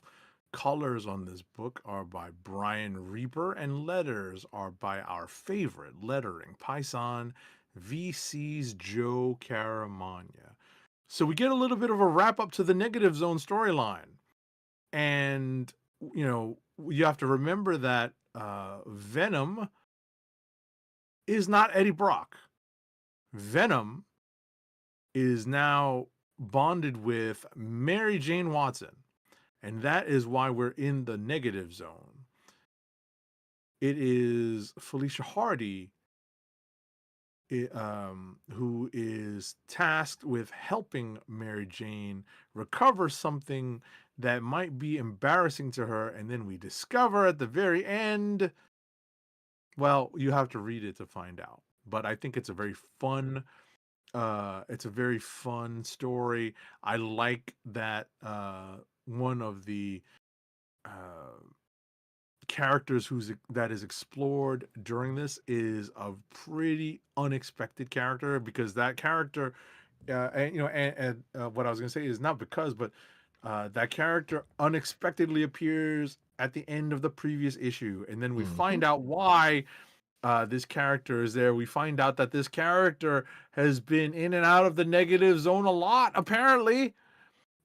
Colors on this book are by Brian Reaper, and letters are by our favorite lettering Python, VC's Joe Caramagna. So we get a little bit of a wrap up to the Negative Zone storyline. And, you have to remember that Venom is not Eddie Brock. Venom is now bonded with Mary Jane Watson, and that is why we're in the Negative Zone. It is Felicia Hardy who is tasked with helping Mary Jane recover something that might be embarrassing to her, and then we discover at the very end, well, you have to read it to find out. But I think it's a very fun story. I like that one of the characters that is explored during this is a pretty unexpected character, because that character and what I was going to say is not because, but that character unexpectedly appears at the end of the previous issue, and then we find out why this character is there. We find out that this character has been in and out of the Negative Zone a lot, apparently.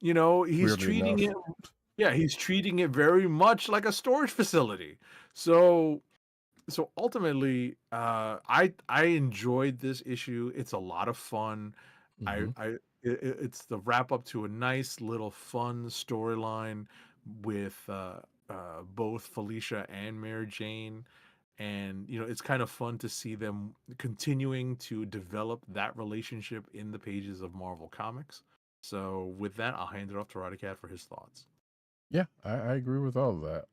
He's Weirdly treating enough. he's treating it very much like a storage facility. So ultimately, I enjoyed this issue. It's a lot of fun. It's the wrap up to a nice little fun storyline with both Felicia and Mary Jane. And it's kind of fun to see them continuing to develop that relationship in the pages of Marvel Comics. So with that, I'll hand it off to Roddykat for his thoughts. Yeah, I agree with all of that.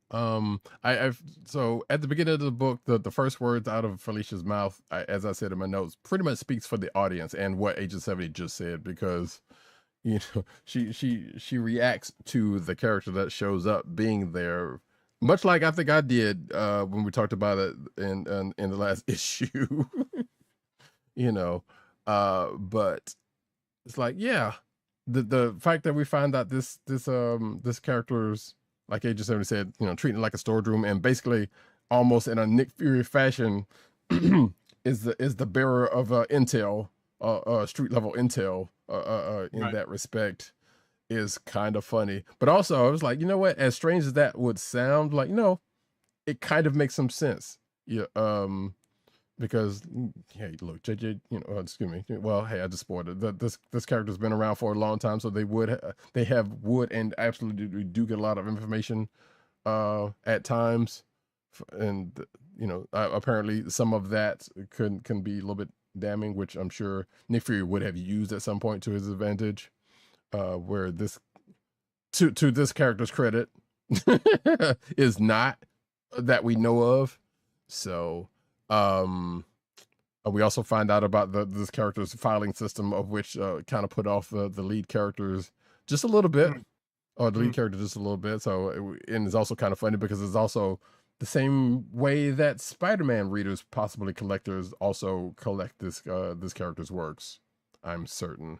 So at the beginning of the book, the first words out of Felicia's mouth, as I said in my notes, pretty much speaks for the audience and what Agent 70 just said, because she reacts to the character that shows up being there, much like I think I did when we talked about it in the last issue. But it's like, yeah. The fact that we find out this character's, like Agent 70 said, treating it like a storage room, and basically almost in a Nick Fury fashion is the bearer of intel, street level intel in that respect, is kind of funny. But also I was like, what, as strange as that would sound, like, it kind of makes some sense. Because, hey, look, JJ, excuse me. Well, hey, I just spoiled it. This character's been around for a long time, so they would and absolutely do get a lot of information at times, and apparently some of that can be a little bit damning, which I'm sure Nick Fury would have used at some point to his advantage. Where this, to this character's credit, is not that we know of. So. We also find out about this character's filing system, of which kind of put off the lead characters just a little bit, or the lead character just a little bit. So and it's also kind of funny because it's also the same way that Spider-Man readers, possibly collectors, also collect this character's works. I'm certain.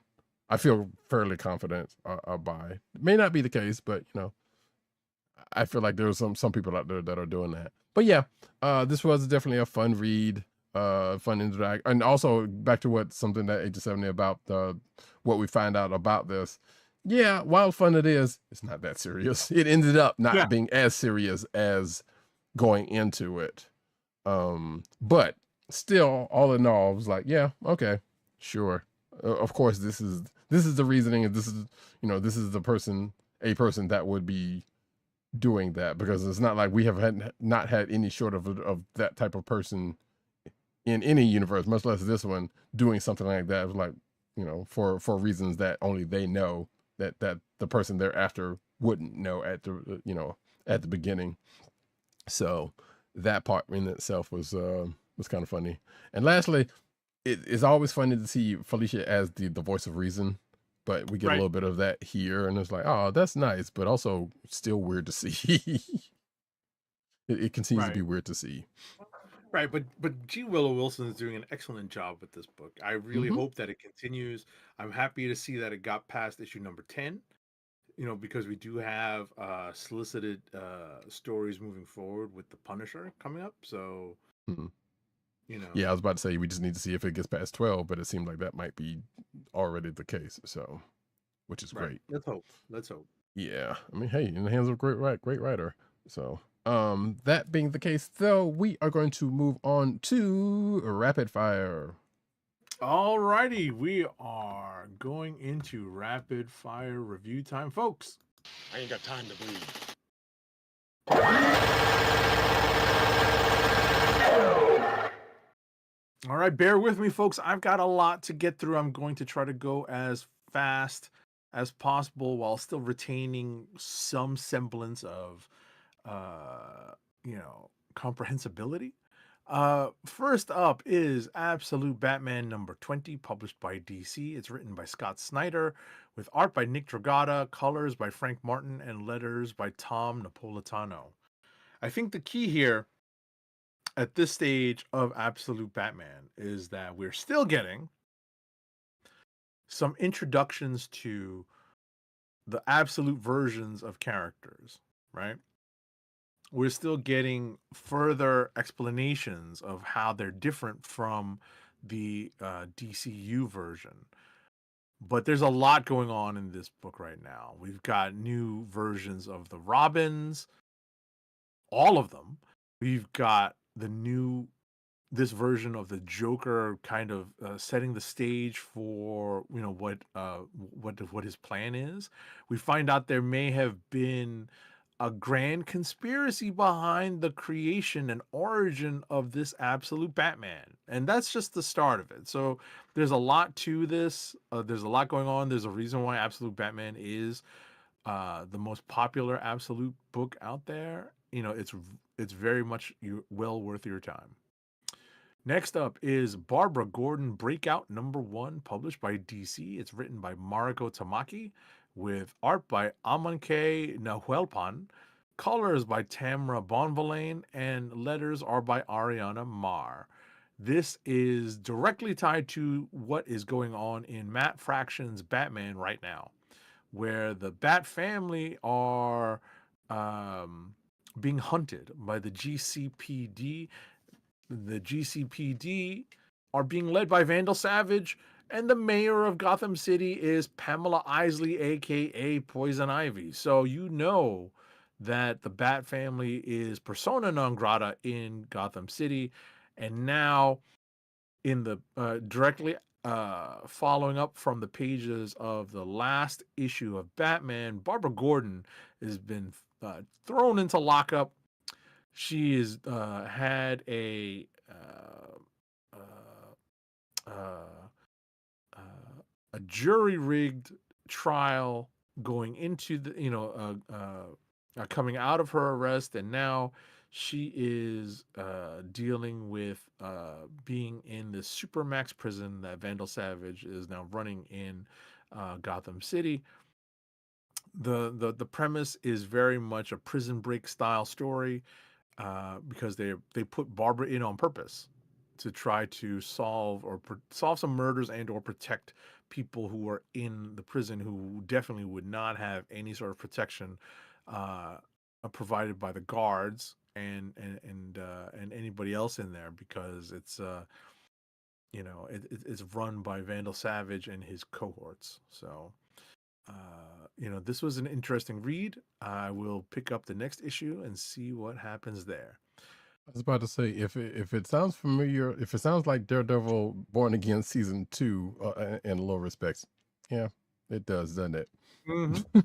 I feel fairly confident I'll buy. It may not be the case, but I feel like there's some people out there that are doing that. But yeah, this was definitely a fun read, fun interact, and also back to something that Agent 70 about what we find out about this. Yeah, while fun it is, it's not that serious. It ended up not being as serious as going into it. But still, all in all, I was like, yeah, okay, sure. Of course, this is the reasoning, and this is a person that would be doing that, because it's not like we have not had any short of that type of person in any universe, much less this one, doing something like that. It was like, for reasons that only they know, that the person they're after wouldn't know at the beginning. So that part in itself was kind of funny. And lastly, it is always funny to see Felicia as the voice of reason, but we get a little bit of that here, and it's like, oh, that's nice, but also still weird to see. It continues to be weird to see. Right, but G. Willow Wilson is doing an excellent job with this book. I really Hmm. hope that it continues. I'm happy to see that it got past issue number 10. Because we do have solicited stories moving forward with the Punisher coming up. So, Hmm. you know, Yeah, I was about to say we just need to see if it gets past 12, but it seems like that might be already the case. So, which is right. great. Let's hope. Let's hope. Yeah, I mean, hey, in the hands of a great writer. So, that being the case, though, we are going to move on to rapid fire. Alrighty, we are going into rapid fire review time, folks. I ain't got time to bleed. All right, bear with me, folks. I've got a lot to get through. I'm going to try to go as fast as possible while still retaining some semblance of, comprehensibility. First up is Absolute Batman number 20, published by DC. It's written by Scott Snyder, with art by Nick Dragotta, colors by Frank Martin, and letters by Tom Napolitano. I think the key here at this stage of Absolute Batman is that we're still getting some introductions to the absolute versions of characters, right? We're still getting further explanations of how they're different from the DCU version. But there's a lot going on in this book right now. We've got new versions of the Robins, all of them. We've got this version of the Joker kind of setting the stage for what his plan is. We find out there may have been a grand conspiracy behind the creation and origin of this absolute Batman, and that's just the start of it. So there's a lot to this. There's a lot going on. There's a reason why Absolute Batman is the most popular absolute book out there. It's very much well worth your time. Next up is Barbara Gordon Breakout number 1, published by DC. It's written by Mariko Tamaki, with art by Amanke Nahuelpan, colors by Tamra Bonvillain, and letters are by Ariana Mar. This is directly tied to what is going on in Matt Fraction's Batman right now, where the Bat family are being hunted by the GCPD. The GCPD are being led by Vandal Savage, and the mayor of Gotham City is Pamela Isley, aka Poison Ivy. So you know that the Bat family is persona non grata in Gotham City, and now in the directly following up from the pages of the last issue of Batman, Barbara Gordon has been thrown into lockup. She has had a jury rigged trial going into coming out of her arrest, and now she is dealing with being in the supermax prison that Vandal Savage is now running in Gotham City. The premise is very much a Prison Break style story, because they put Barbara in on purpose to try to solve some murders and or protect people who are in the prison who definitely would not have any sort of protection provided by the guards and anybody else in there, because it's it's run by Vandal Savage and his cohorts. So this was an interesting read. I will pick up the next issue and see what happens there. I was about to say, if it sounds familiar, if it sounds like Daredevil Born Again season 2 in low respects, yeah, it does, doesn't it? Mm-hmm.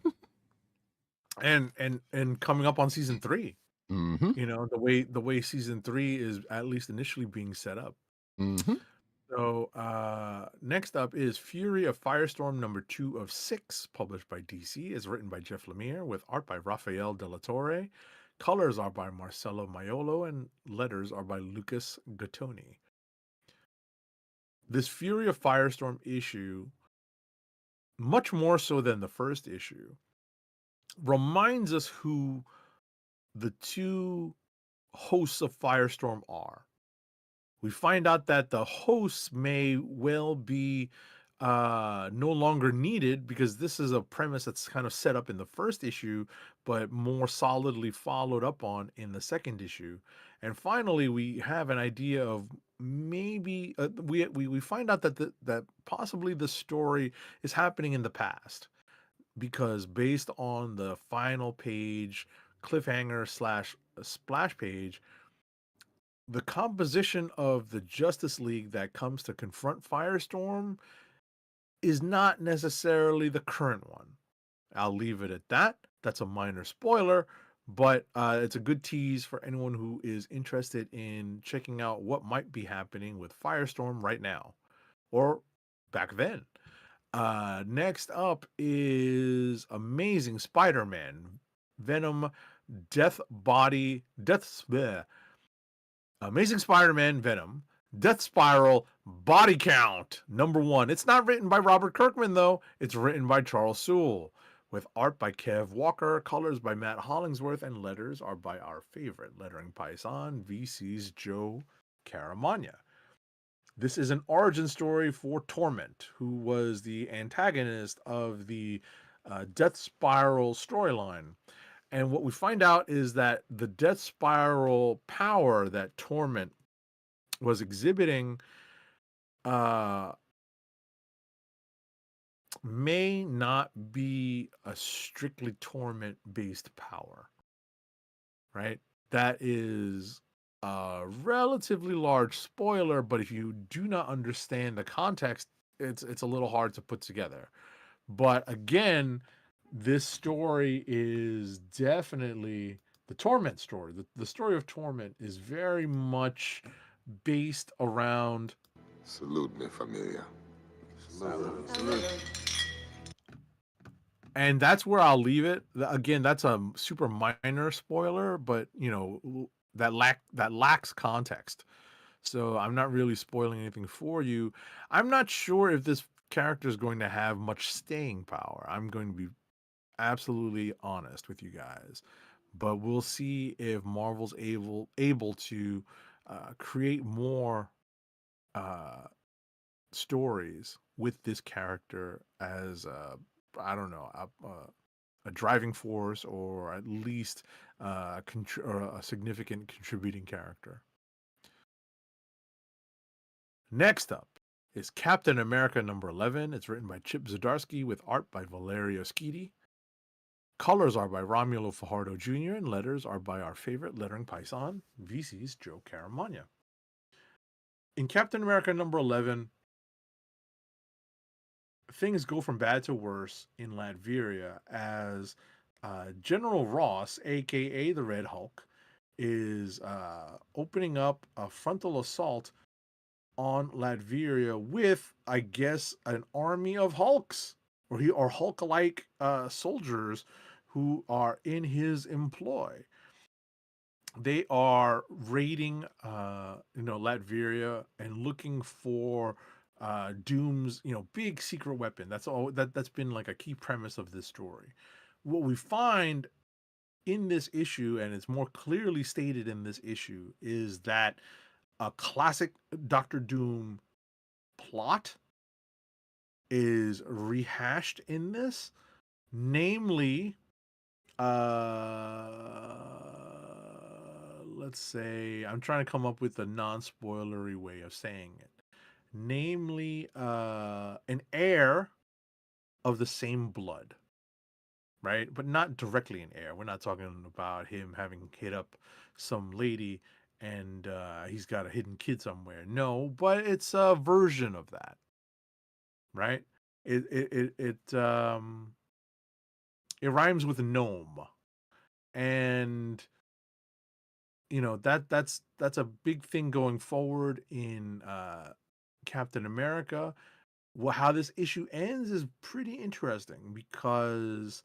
and coming up on season 3, the way season 3 is at least initially being set up. Mm-hmm. So next up is Fury of Firestorm number 2 of 6, published by DC. It's written by Jeff Lemire, with art by Rafael De La Torre. Colors are by Marcelo Maiolo, and letters are by Lucas Gattoni. This Fury of Firestorm issue, much more so than the first issue, reminds us who the two hosts of Firestorm are. We find out that the hosts may well be no longer needed, because this is a premise that's kind of set up in the first issue, but more solidly followed up on in the second issue. And finally, we have an idea of maybe we find out that that possibly the story is happening in the past, because based on the final page cliffhanger slash splash page, the composition of the Justice League that comes to confront Firestorm is not necessarily the current one. I'll leave it at that. That's a minor spoiler, but it's a good tease for anyone who is interested in checking out what might be happening with Firestorm right now or back then. Next up is Amazing Spider-Man, Venom, Amazing Spider-Man, Venom, Death Spiral, Body Count, #1. It's not written by Robert Kirkman, though. It's written by Charles Soule, with art by Kev Walker, colors by Matt Hollingsworth, and letters are by our favorite lettering paisan, VC's Joe Caramagna. This is an origin story for Torment, who was the antagonist of the Death Spiral storyline. And what we find out is that the Death Spiral power that Torment was exhibiting may not be a strictly Torment-based power, right? That is a relatively large spoiler, but if you do not understand the context, it's a little hard to put together. But again, this story is definitely the Torment story. The story of Torment is very much based around... Salute me, familia. And that's where I'll leave it. Again, that's a super minor spoiler, but you know, that lacks context. So I'm not really spoiling anything for you. I'm not sure if this character is going to have much staying power. I'm going to be absolutely honest with you guys. But we'll see if Marvel's able to create more stories with this character as I don't know, a driving force, or at least a significant contributing character. Next up is Captain America #11. It's written by Chip Zdarsky with art by Valerio Schiti. Colors are by Romulo Fajardo Jr. and letters are by our favorite lettering paisan, VC's Joe Caramagna. In Captain America #11, things go from bad to worse in Latveria as General Ross, aka the Red Hulk, is opening up a frontal assault on Latveria with, I guess, an army of Hulks or Hulk-like soldiers who are in his employ. They are raiding, Latveria and looking for Doom's, big secret weapon. That's been like a key premise of this story. What we find in this issue, and it's more clearly stated in this issue, is that a classic Doctor Doom plot is rehashed in this, namely, let's say, I'm trying to come up with a non-spoilery way of saying it. Namely, an heir of the same blood, right? But not directly an heir. We're not talking about him having hit up some lady and he's got a hidden kid somewhere. No, but it's a version of that, right? It rhymes with gnome, and that's a big thing going forward in Captain America. Well, how this issue ends is pretty interesting because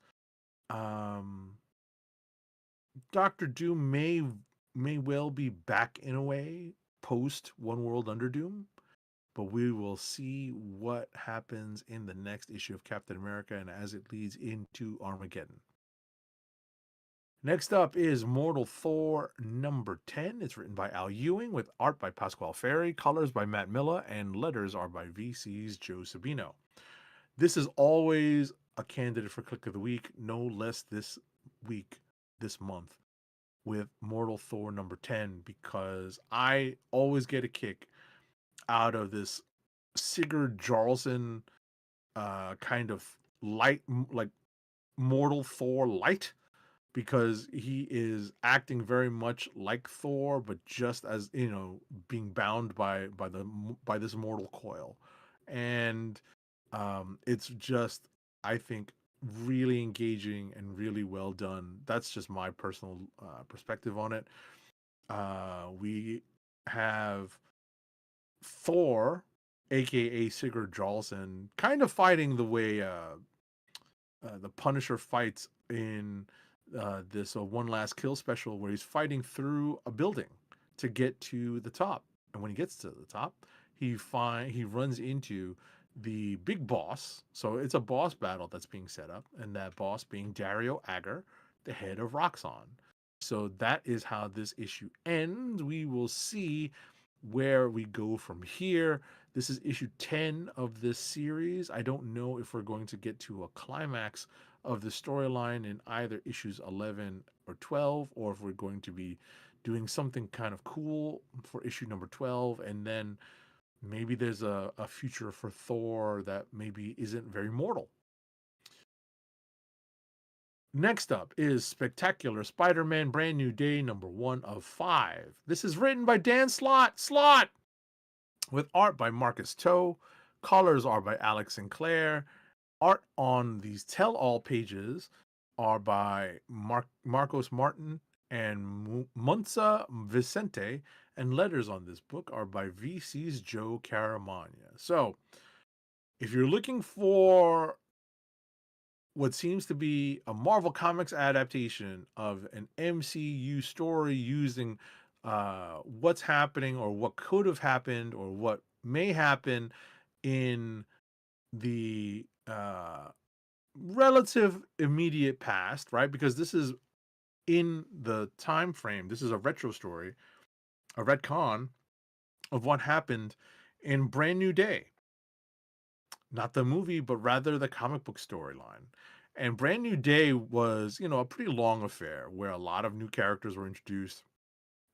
Doctor Doom may well be back in a way post One World Under Doom, but we will see what happens in the next issue of Captain America and as it leads into Armageddon. Next up is Mortal Thor number 10. It's written by Al Ewing with art by Pasquale Ferry, colors by Matt Milla, and letters are by VC's Joe Sabino. This is always a candidate for Click of the Week, no less this week, this month, with Mortal Thor number 10, because I always get a kick out of this Sigurd Jarlson kind of light, like Mortal Thor light, because he is acting very much like Thor, but just as being bound by this mortal coil, and it's just, I think, really engaging and really well done. That's just my personal perspective on it. We have Thor, aka Sigurd Jarlson, kind of fighting the way the Punisher fights in this One Last Kill special, where he's fighting through a building to get to the top. And when he gets to the top, he runs into the big boss. So it's a boss battle that's being set up, and that boss being Dario Agger, the head of Roxxon. So that is how this issue ends. We will see where we go from here. This is issue 10 of this series. I don't know if we're going to get to a climax of the storyline in either issues 11 or 12, or if we're going to be doing something kind of cool for issue number 12, and then maybe there's a future for Thor that maybe isn't very mortal. Next up is Spectacular Spider-Man Brand New Day number 1 of 5. This is written by Dan Slott, with art by Marcus Toe. Colors are by Alex Sinclair. Art on these tell-all pages are by Marcos Martin and Monza Vicente, and letters on this book are by VC's Joe Caramagna. So, if you're looking for what seems to be a Marvel Comics adaptation of an MCU story using what's happening or what could have happened or what may happen in the relative immediate past, right? Because this is in the time frame. This is a retro story, a retcon of what happened in Brand New Day. Not the movie, but rather the comic book storyline. And Brand New Day was, a pretty long affair where a lot of new characters were introduced,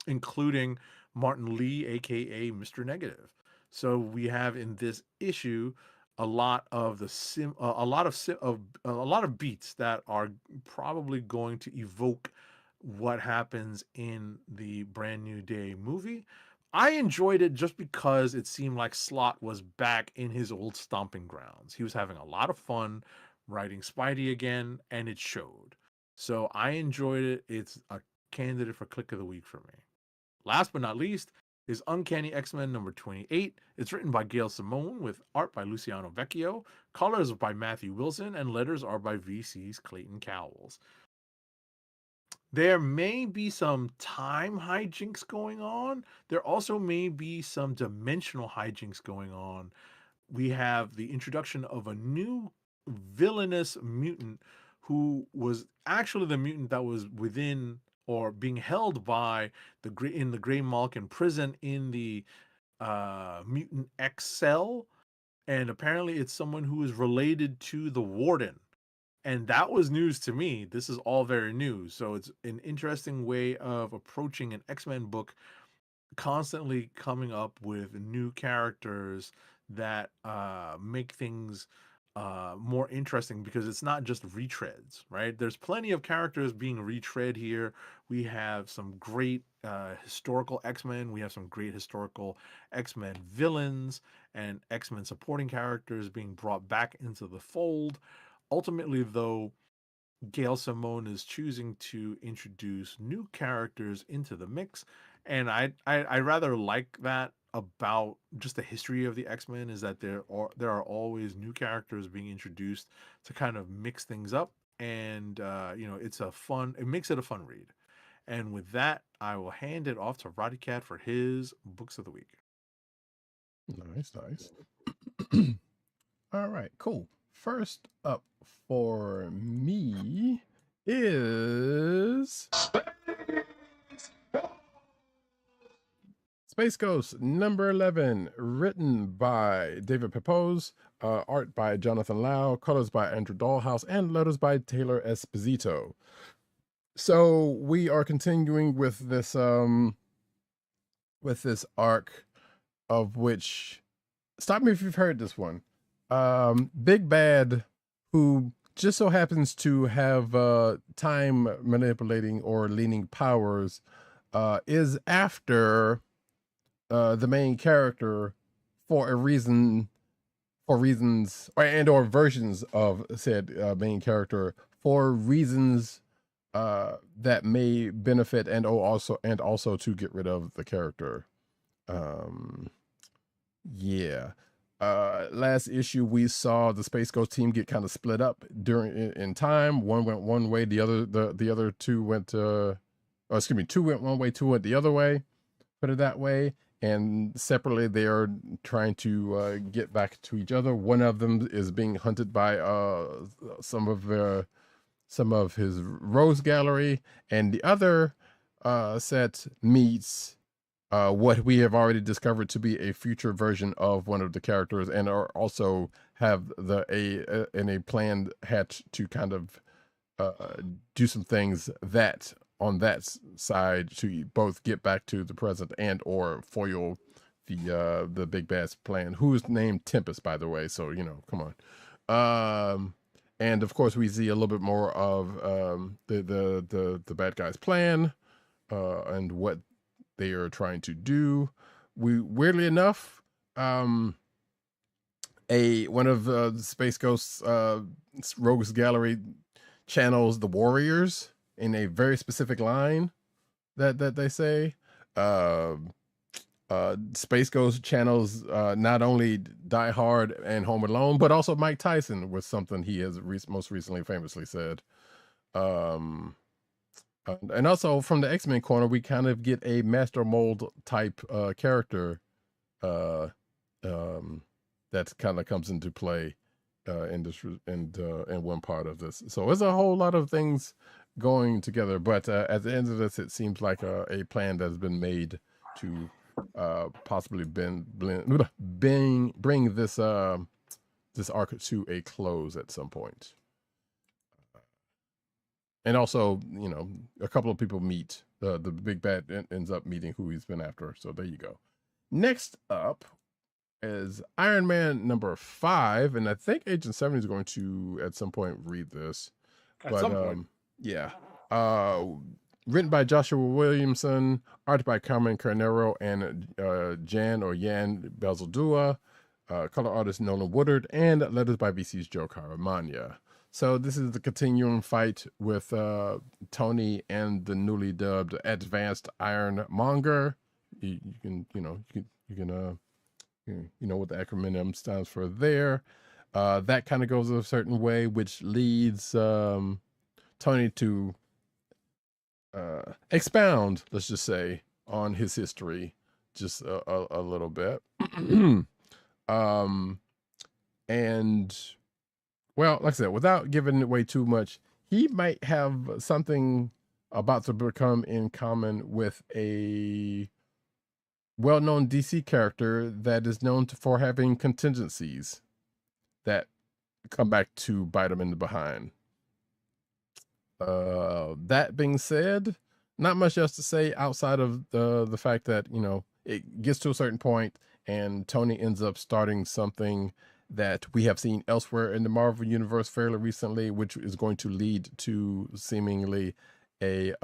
including Martin Lee, aka Mr. Negative. So we have in this issue a lot of a lot of beats that are probably going to evoke what happens in the Brand New Day movie. I enjoyed it just because it seemed like Slott was back in his old stomping grounds. He was having a lot of fun writing Spidey again, and it showed. So I enjoyed it. It's a candidate for Click of the Week for me. Last but not least is Uncanny X-Men number 28. It's written by Gail Simone with art by Luciano Vecchio, colors by Matthew Wilson, and letters are by VC's Clayton Cowles. There may be some time hijinks going on. There also may be some dimensional hijinks going on. We have the introduction of a new villainous mutant who was actually the mutant that was within or being held by the Grey Malkin prison in the Mutant X cell, and apparently it's someone who is related to the Warden. And that was news to me. This is all very new. So it's an interesting way of approaching an X-Men book, constantly coming up with new characters that make things more interesting, because it's not just retreads, right? There's plenty of characters being retread here. We have some great historical X-Men. We have some great historical X-Men villains and X-Men supporting characters being brought back into the fold. Ultimately, though, Gail Simone is choosing to introduce new characters into the mix, and I rather like that about just the history of the X-Men, is that there are always new characters being introduced to kind of mix things up, and it makes it a fun read. And with that, I will hand it off to Roddykat for his books of the week. Nice. All right, cool. First up for me is Space Ghost number 11, written by David Pepose, art by Jonathan Lau, colors by Andrew Dahlhaus, and letters by Taylor Esposito. So we are continuing with this arc, of which, stop me if you've heard this one. Big Bad, who just so happens to have time manipulating or leaning powers, is after the main character for a reason, or versions of said main character for reasons that may benefit and also to get rid of the character. Yeah. Last issue we saw the Space Ghost team get kind of split up in time. One went one way, the other two went two went one way, two went the other way, put it that way. And separately they are trying to get back to each other. One of them is being hunted by some of his Rose Gallery, and the other set meets what we have already discovered to be a future version of one of the characters, and are also have a planned hatch to kind of do some things that on that side to both get back to the present and or foil the Big Bad's plan, who's named Tempest, by the way. So, come on. And of course we see a little bit more of the bad guy's plan and what they are trying to do. We weirdly enough, one of the Space Ghost's Rogues Gallery channels the Warriors in a very specific line that they say. Space Ghost channels not only Die Hard and Home Alone, but also Mike Tyson, with something he has most recently famously said. And also from the X-Men corner, we kind of get a Master Mold type character that kind of comes into play in one part of this. So there's a whole lot of things going together, but at the end of this, it seems like a plan that has been made to possibly bring this this arc to a close at some point. And also, a couple of people meet. The Big Bad ends up meeting who he's been after. So there you go. Next up is Iron Man number 5, and I think Agent 70 is going to at some point read this. At some point. Yeah. Written by Joshua Williamson, art by Carmen Carnero and Yan Belzaldua, color artist Nolan Woodard, and letters by VC's Joe Caramagna. So this is the continuing fight with Tony and the newly dubbed Advanced Ironmonger. You know what the acronym stands for there. That kind of goes a certain way, which leads Tony to expound, let's just say, on his history just a little bit. And well, like I said, without giving away too much, he might have something about to become in common with a well-known DC character that is known for having contingencies that come back to bite him in the behind. That being said, not much else to say outside of the fact that, it gets to a certain point and Tony ends up starting something that we have seen elsewhere in the Marvel Universe fairly recently, which is going to lead to seemingly a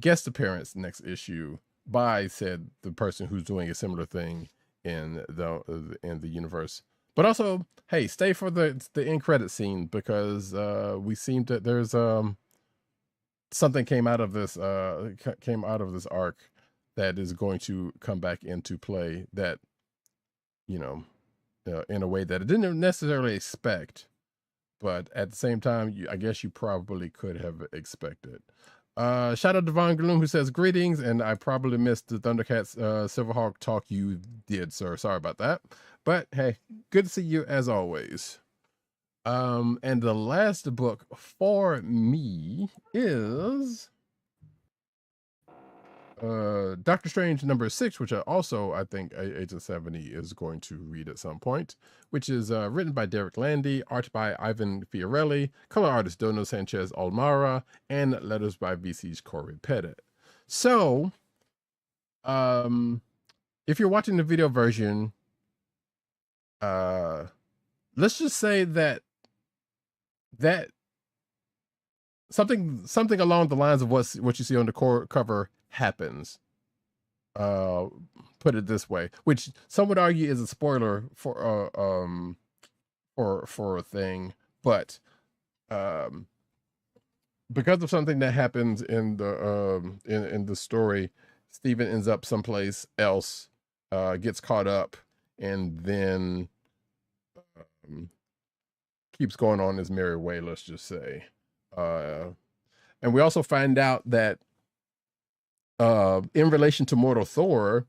guest appearance next issue by the person who's doing a similar thing in the universe. But also, hey, stay for the end credit scene, because we seem to there's something came out of this arc that is going to come back into play that in a way that I didn't necessarily expect, but at the same time, I guess you probably could have expected. Shout out to Von Gloom, who says greetings, and I probably missed the ThunderCats SilverHawk talk you did, sir. Sorry about that. But hey, good to see you as always. And the last book for me is Doctor Strange number 6, which I think Agent 70 is going to read at some point, which is written by Derek Landy, art by Ivan Fiorelli, color artist Dono Sanchez Almara, and letters by VC's Corey Pettit. So, if you're watching the video version, let's just say that something along the lines of what you see on the core cover happens. Put it this way, which some would argue is a spoiler for a thing, but because of something that happens in the story, Steven ends up someplace else, gets caught up, and then keeps going on his merry way, let's just say. And we also find out that in relation to Mortal Thor,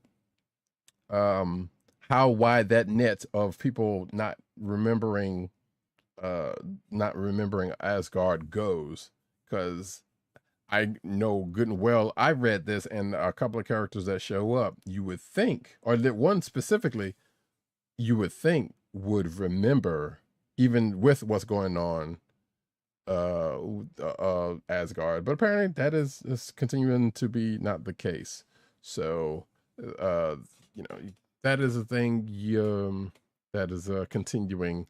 how wide that net of people not remembering Asgard goes, because I know good and well, I read this, and a couple of characters that show up, you would think, or that one specifically, you would think would remember, even with what's going on, Asgard, but apparently that is continuing to be not the case. So, that is a thing that is continuing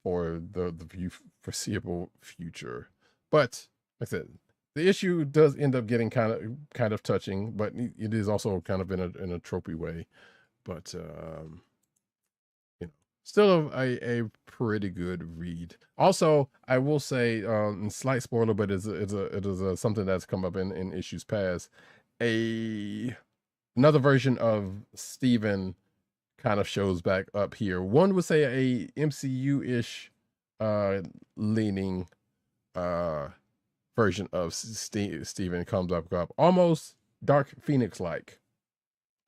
for the foreseeable future. But like I said, the issue does end up getting kind of touching, but it is also kind of in a tropey way. But still a pretty good read. Also, I will say, slight spoiler, but it is something that's come up in issues past. Another version of Steven kind of shows back up here. One would say a MCU-ish leaning version of Steven comes up almost Dark Phoenix-like.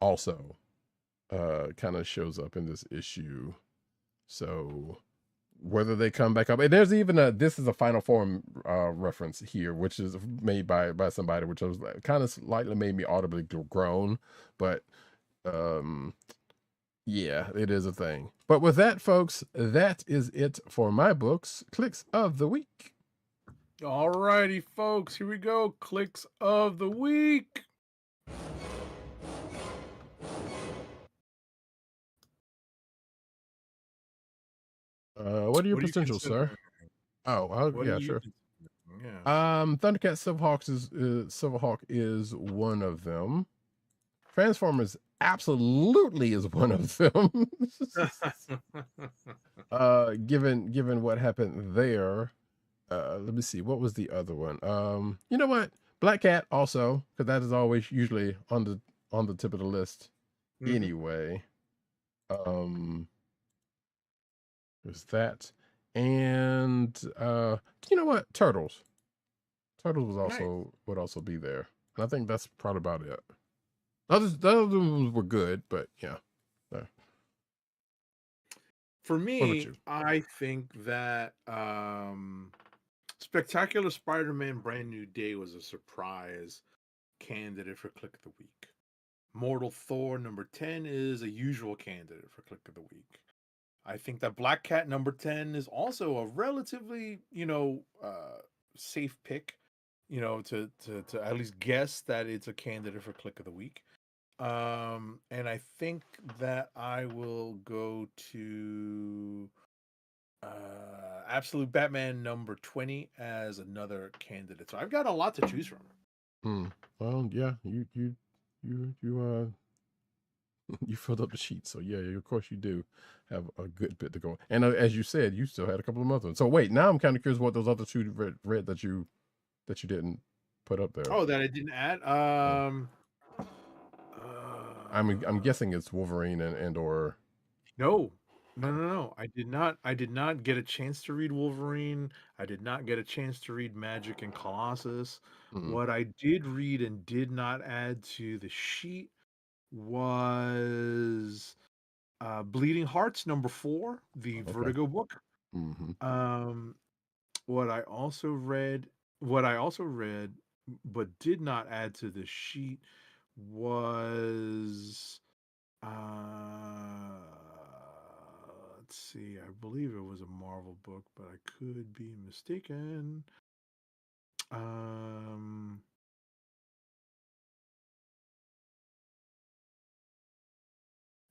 Also, kind of shows up in this issue. So whether they come back up, and there's even this is a Final Form reference here, which is made by somebody, which was kind of slightly made me audibly groan, but yeah, it is a thing. But with that, folks, that is it for my books. Kliqs of the week. All righty, folks, here we go. Kliqs of the week. What are your potentials, sir? Oh, yeah, sure. Yeah. ThunderCats Silverhawk is one of them. Transformers absolutely is one of them. Given what happened there, let me see, what was the other one? You know what? Black Cat also, because that is always usually on the tip of the list. Anyway, there's that, and you know what? Turtles would also be there, and I think that's probably about it. Others were good, but yeah. For me, I think that Spectacular Spider-Man Brand New Day was a surprise candidate for Kliq of the Week. Mortal Thor number 10 is a usual candidate for Kliq of the Week. I think that Black Cat number 10 is also a relatively, safe pick, to at least guess that it's a candidate for Kliq of the Week. And I think that I will go to Absolute Batman number 20 as another candidate. So I've got a lot to choose from. Well, yeah, you you filled up the sheet, so yeah, of course you do have a good bit to go. And as you said, you still had a couple of other ones. So wait, now I'm kind of curious what those other two read that you didn't put up there. Oh, that I didn't add. I'm guessing it's Wolverine and or. No. I did not get a chance to read Wolverine. I did not get a chance to read Magic and Colossus. What I did read and did not add to the sheet was Bleeding Hearts number 4, the Vertigo book. What I also read but did not add to the sheet was let's see, I believe it was a Marvel book, but I could be mistaken.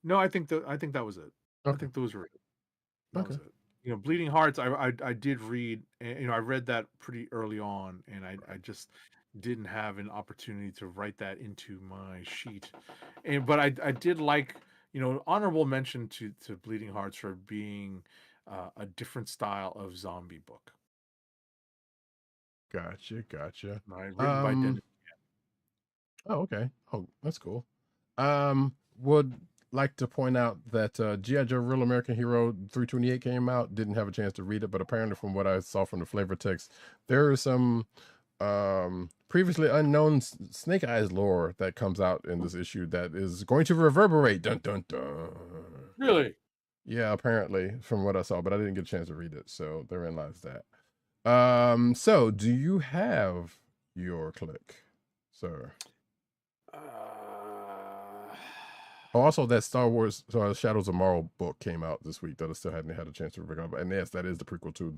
No, I think that was it. I Okay. think those were it. That was Okay. it. You know, Bleeding Hearts, I did read, and I read that pretty early on, and I just didn't have an opportunity to write that into my sheet. But I did like, honorable mention to Bleeding Hearts for being a different style of zombie book, Gotcha. right? Written by Dennis. Oh, okay. Oh, that's cool. Would like to point out that G.I. Joe Real American Hero 328 came out. Didn't have a chance to read it, but apparently from what I saw from the flavor text, there is some previously unknown Snake Eyes lore that comes out in this issue that is going to reverberate. Dun dun dun. Really? Yeah, apparently from what I saw, but I didn't get a chance to read it, so therein lies that. So do you have your click, sir? Oh, also, that Star Wars Shadows of Tomorrow book came out this week that I still hadn't had a chance to pick up. And yes, that is the prequel to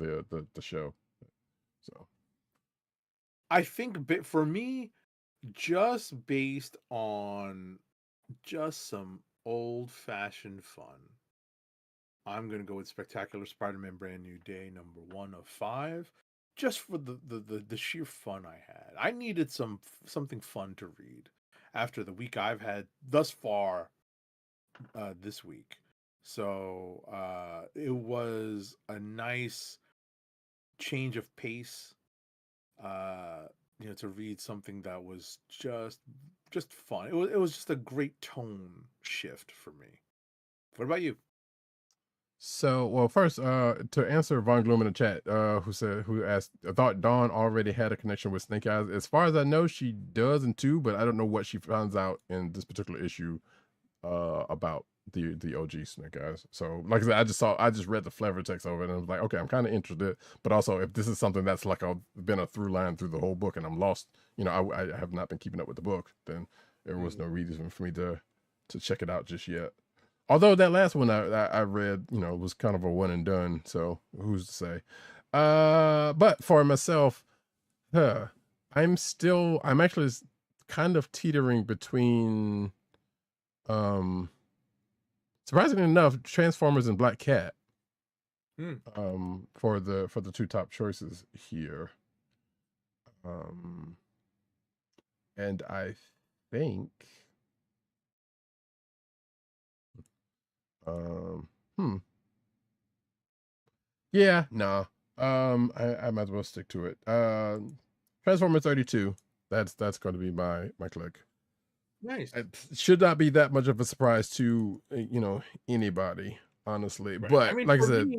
the show. So I think for me, just based on just some old-fashioned fun, I'm gonna go with Spectacular Spider-Man Brand New Day #1 of 5, just for the sheer fun I had. I needed something fun to read after the week I've had thus far this week. So it was a nice change of pace, to read something that was just fun. It was just a great tone shift for me. What about you? So, well, first, to answer Von Gloom in the chat, who asked, I thought Dawn already had a connection with Snake Eyes. As far as I know, she does in 2, but I don't know what she finds out in this particular issue about the OG Snake Eyes. So, like I said, I just read the flavor text of it, and I was like, okay, I'm kind of interested. But also, if this is something that's like been a through line through the whole book, and I'm lost, I have not been keeping up with the book, then there was no reason for me to check it out just yet. Although that last one I read, was kind of a one and done. So who's to say? But for myself, I'm actually kind of teetering between, surprisingly enough, Transformers and Black Cat. For the two top choices here. And I think. Yeah, no. I might as well stick to it. Transformer 32. That's going to be my click. Nice. It should not be that much of a surprise to anybody, honestly. Right. But like I said,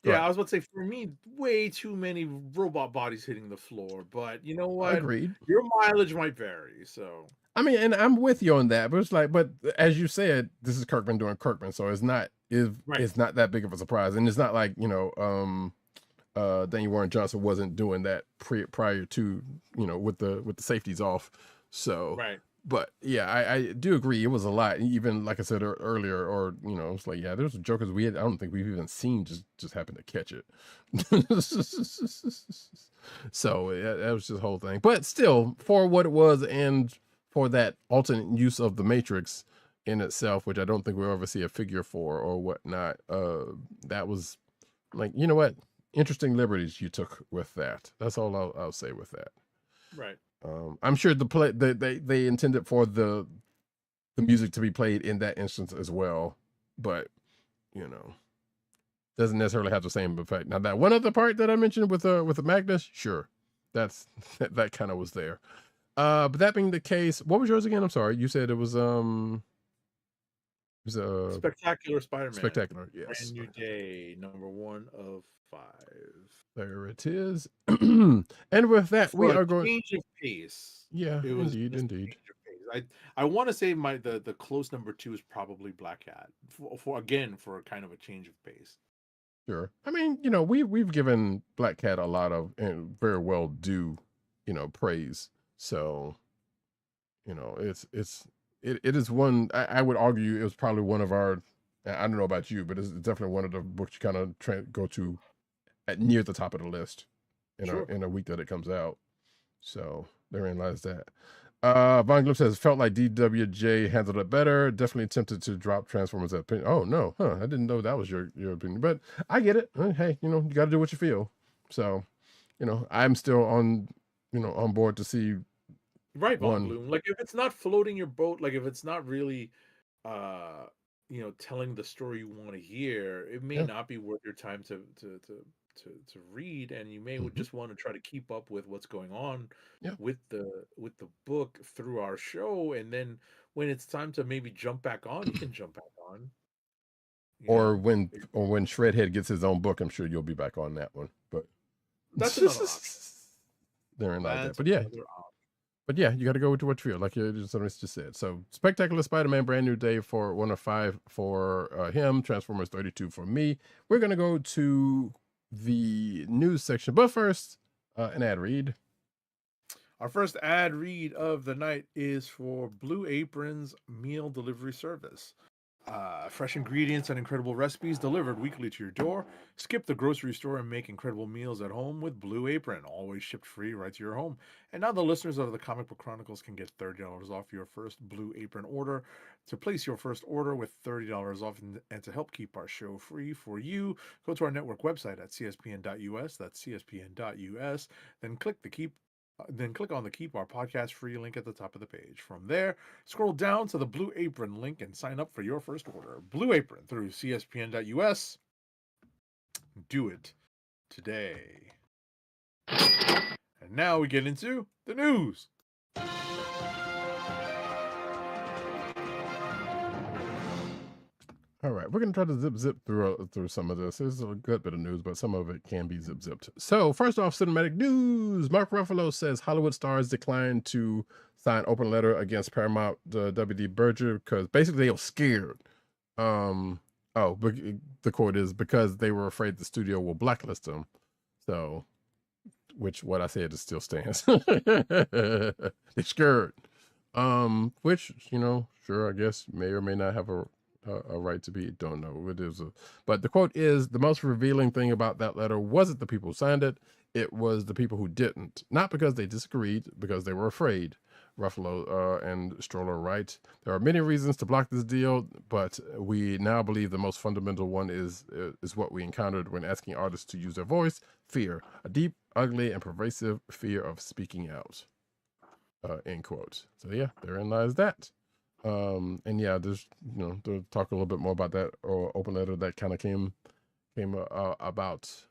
I was about to say, for me, way too many robot bodies hitting the floor. But you know what? Agreed. Your mileage might vary. So I mean, and I'm with you on that. But it's like, but as you said, this is Kirkman doing Kirkman, so it's not that big of a surprise, and it's not like Daniel Warren Johnson wasn't doing that prior to with the safeties off. So right. But yeah, I do agree. It was a lot. Even like I said earlier, or it's like, yeah, there's Jokers I don't think we've even seen just happen to catch it. So that was just the whole thing. But still, for what it was, and for that alternate use of the Matrix in itself, which I don't think we'll ever see a figure for or whatnot. That was like, you know what, interesting liberties you took with that. That's all I'll say with that. Right. I'm sure they intended for the music to be played in that instance as well, but doesn't necessarily have the same effect. Now that one other part that I mentioned with the Magnus, sure, that kind of was there. But that being the case, what was yours again? I'm sorry, you said it was Spectacular Spider-Man. Spectacular, yes. Brand New Day, #1 of 5. There it is. And with that, we are going change of pace. Yeah, it was indeed. I want to say the close #2 is probably Black Cat for kind of a change of pace. Sure. I mean, we've given Black Cat a lot of and very well due, praise. So, You know, it is one. I would argue it was probably one of our. I don't know about you, but it's definitely one of the books you kind of go to at near the top of the list in a week that it comes out. So therein lies that. Von Glip says, felt like DWJ handled it better. Definitely tempted to drop Transformers at opinion. Oh no, I didn't know that was your opinion, but I get it. Hey, you got to do what you feel. So, I'm still on board to see. Right, Von Bloom. Like if it's not floating your boat, like if it's not really, telling the story you want to hear, it may not be worth your time to read, and you may just want to try to keep up with what's going on with the book through our show, and then when it's time to maybe jump back on, you can jump back on. Or when Shredhead gets his own book, I'm sure you'll be back on that one. But that's another option. Therein lies that. But yeah, you got to go with what you feel, like somebody just said. So, Spectacular Spider-Man, brand new day for 105 for him. Transformers 32 for me. We're gonna go to the news section, but first, an ad read. Our first ad read of the night is for Blue Apron's meal delivery service. Fresh ingredients and incredible recipes delivered weekly to your door. Skip the grocery store and make incredible meals at home with Blue Apron, always shipped free right to your home. And now the listeners of the Comic Book Chronicles can get $30 off your first Blue Apron order. To place your first order with $30 off and to help keep our show free for you, go to our network website at cspn.us. That's cspn.us. Then click on the Keep Our Podcast Free link at the top of the page. From there, scroll down to the Blue Apron link and sign up for your first order. Blue Apron through cspn.us. Do it today. And now we get into the news. All right, we're going to try to zip through some of this. There's a good bit of news, but some of it can be zipped. So first off, cinematic news. Mark Ruffalo says Hollywood stars declined to sign open letter against Paramount WD Berger because basically they were scared. But the quote is because they were afraid the studio will blacklist them. So, which what I said is still stands. They're scared. Which sure, I guess may or may not have a right to be, don't know. But the quote is, the most revealing thing about that letter wasn't the people who signed it, it was the people who didn't. Not because they disagreed, because they were afraid. Ruffalo and Stroller write, there are many reasons to block this deal, but we now believe the most fundamental one is what we encountered when asking artists to use their voice, fear. A deep, ugly, and pervasive fear of speaking out. End quote. So yeah, therein lies that. And yeah, there's to talk a little bit more about that open letter that kind of came about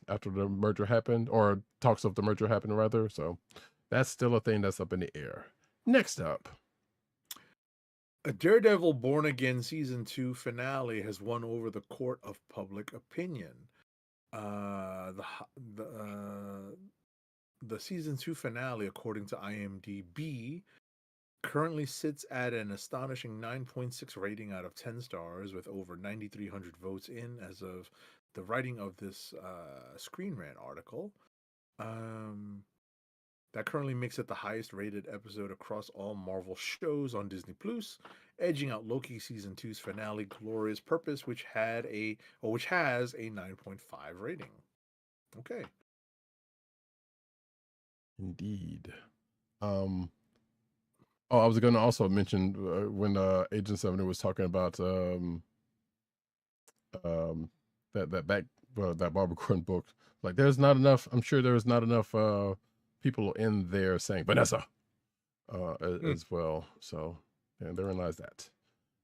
after the merger happened, or talks of the merger happened rather. So that's still a thing that's up in the air. Next up, a Daredevil Born Again Season 2 finale has won over the court of public opinion. The Season 2 finale, according to IMDb, currently sits at an astonishing 9.6 rating out of 10 stars with over 9,300 votes in as of the writing of this Screen Rant article. That currently makes it the highest rated episode across all Marvel shows on Disney Plus, edging out Loki Season 2's finale Glorious Purpose, which has a 9.5 rating. Okay. Indeed. I was going to also mention when Agent 70 was talking about that Barbara Gordon book. Like, there's not enough. I'm sure there's not enough people in there saying Vanessa as well. So, yeah, therein lies that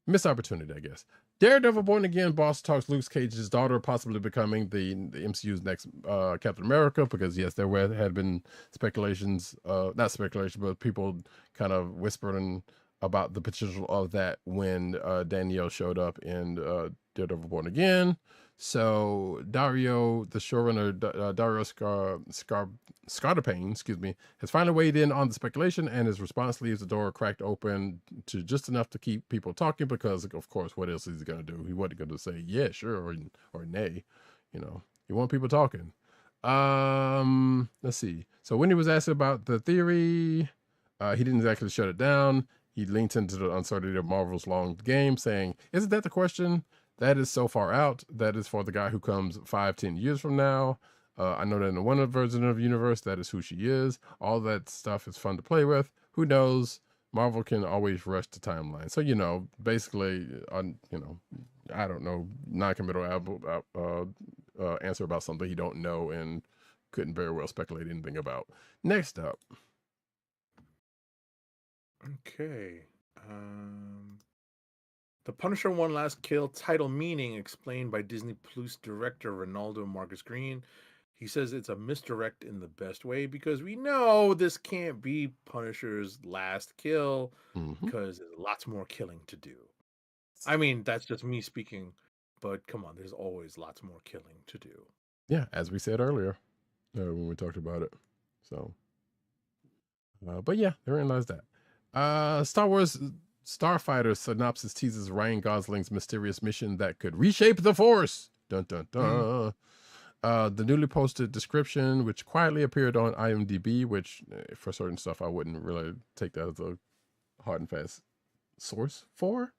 missed opportunity, I guess. Daredevil Born Again boss talks Luke Cage's daughter possibly becoming the MCU's next Captain America, because yes, there had been speculations, not speculation, but people kind of whispering about the potential of that when Danielle showed up in Daredevil Born Again. So Dario, the showrunner, Dario Scardapane, has finally weighed in on the speculation, and his response leaves the door cracked open to just enough to keep people talking, because of course, what else is he going to do? He wasn't going to say yeah, sure, or nay. You want people talking. Let's see. So when he was asked about the theory, He didn't exactly shut it down. He leans into the uncertainty of Marvel's long game, saying, "Isn't that the question? That is so far out. That is for the guy who comes 5-10 years from now. I know that in one version of the universe, that is who she is. All that stuff is fun to play with. Who knows? Marvel can always rush the timeline." So, basically, I don't know, non-committal answer about something he don't know and couldn't very well speculate anything about. Next up. Okay. The Punisher One Last Kill title meaning explained by Disney Plus director Ronaldo Marcus Green. He says it's a misdirect in the best way because we know this can't be Punisher's last kill because there's lots more killing to do. I mean, that's just me speaking, but come on, there's always lots more killing to do. Yeah, as we said earlier when we talked about it. So, but yeah, therein lies that. Star Wars Starfighter synopsis teases Ryan Gosling's mysterious mission that could reshape the Force. Dun dun dun. The newly posted description, which quietly appeared on IMDb, which for certain stuff I wouldn't really take that as a hard and fast source for,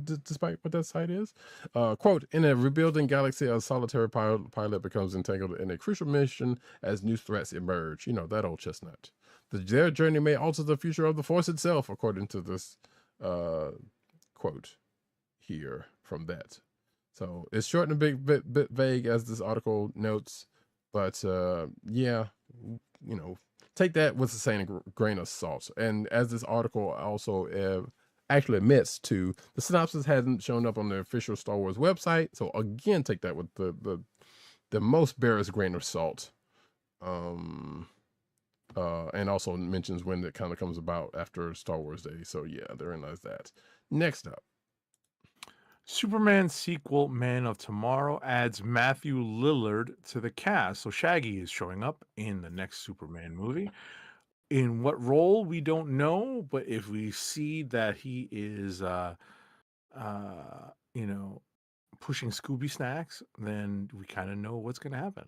despite what that site is. Quote, in a rebuilding galaxy, a solitary pilot becomes entangled in a crucial mission as new threats emerge. That old chestnut. Their journey may alter the future of the Force itself, according to this quote here from that. So it's short and a bit vague, as this article notes, but yeah, take that with the same grain of salt. And as this article also actually admits to, the synopsis hasn't shown up on the official Star Wars website, so again, take that with the most barest grain of salt. And also mentions when it kind of comes about after Star Wars Day. So yeah, therein lies that. Next up. Superman sequel Man of Tomorrow adds Matthew Lillard to the cast. So Shaggy is showing up in the next Superman movie. In what role, we don't know, but if we see that he is pushing Scooby snacks, then we kind of know what's going to happen.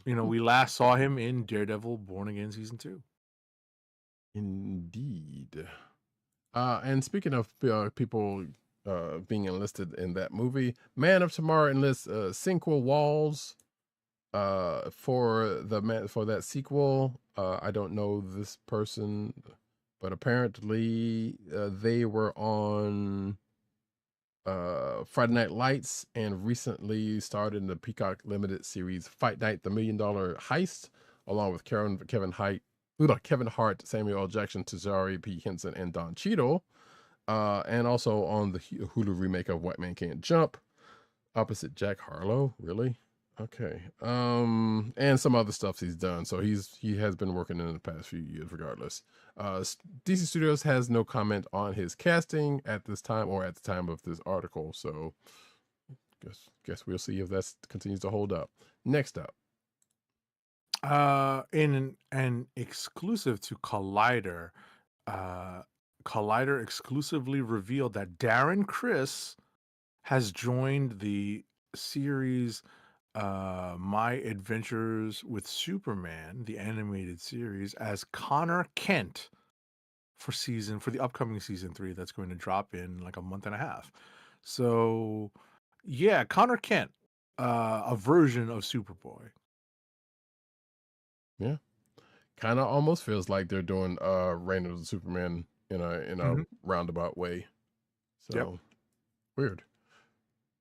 We last saw him in Daredevil Born Again Season 2. Indeed. And speaking of people being enlisted in that movie, Man of Tomorrow enlists Cinqua Walls for that sequel. I don't know this person, but apparently they were on Friday Night Lights and recently starred in the Peacock limited series Fight Night: The $1 Million Heist, along with Kevin Hart, Samuel L. Jackson, Tazari P. Henson, and Don Cheadle, and also on the Hulu remake of White Man Can't Jump, opposite Jack Harlow. Really? Okay. And some other stuff he's done. So he has been working in the past few years, regardless. DC Studios has no comment on his casting at this time or at the time of this article. So guess we'll see if that continues to hold up. Next up. In an exclusive to Collider, Collider exclusively revealed that Darren Criss has joined the series My Adventures with Superman, the animated series, as Connor Kent for the upcoming season 3 that's going to drop in like a month and a half. So yeah, Connor Kent, a version of Superboy. Yeah, kind of almost feels like they're doing Reign of the Superman in a roundabout way. So weird.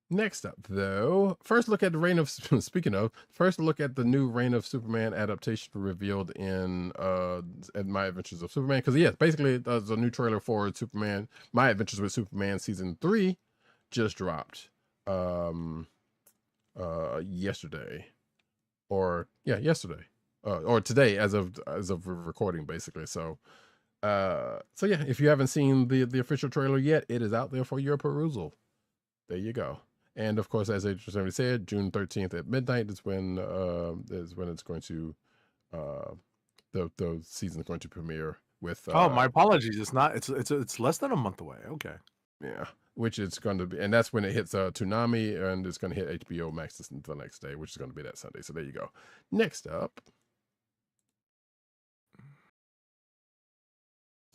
Next up, though, first look at the Reign of first look at the new Reign of Superman adaptation revealed in at My Adventures of Superman, because yes, basically there's a new trailer for Superman, My Adventures with Superman season 3 just dropped yesterday, or today as of recording, basically. So yeah, if you haven't seen the official trailer yet, it is out there for your perusal. There you go. And of course, as I just already said, June 13th at midnight is when it's going to the season is going to premiere with. My apologies. It's not. It's less than a month away. Okay. Yeah, which it's going to be, and that's when it hits Toonami, and it's going to hit HBO Max the next day, which is going to be that Sunday. So there you go. Next up.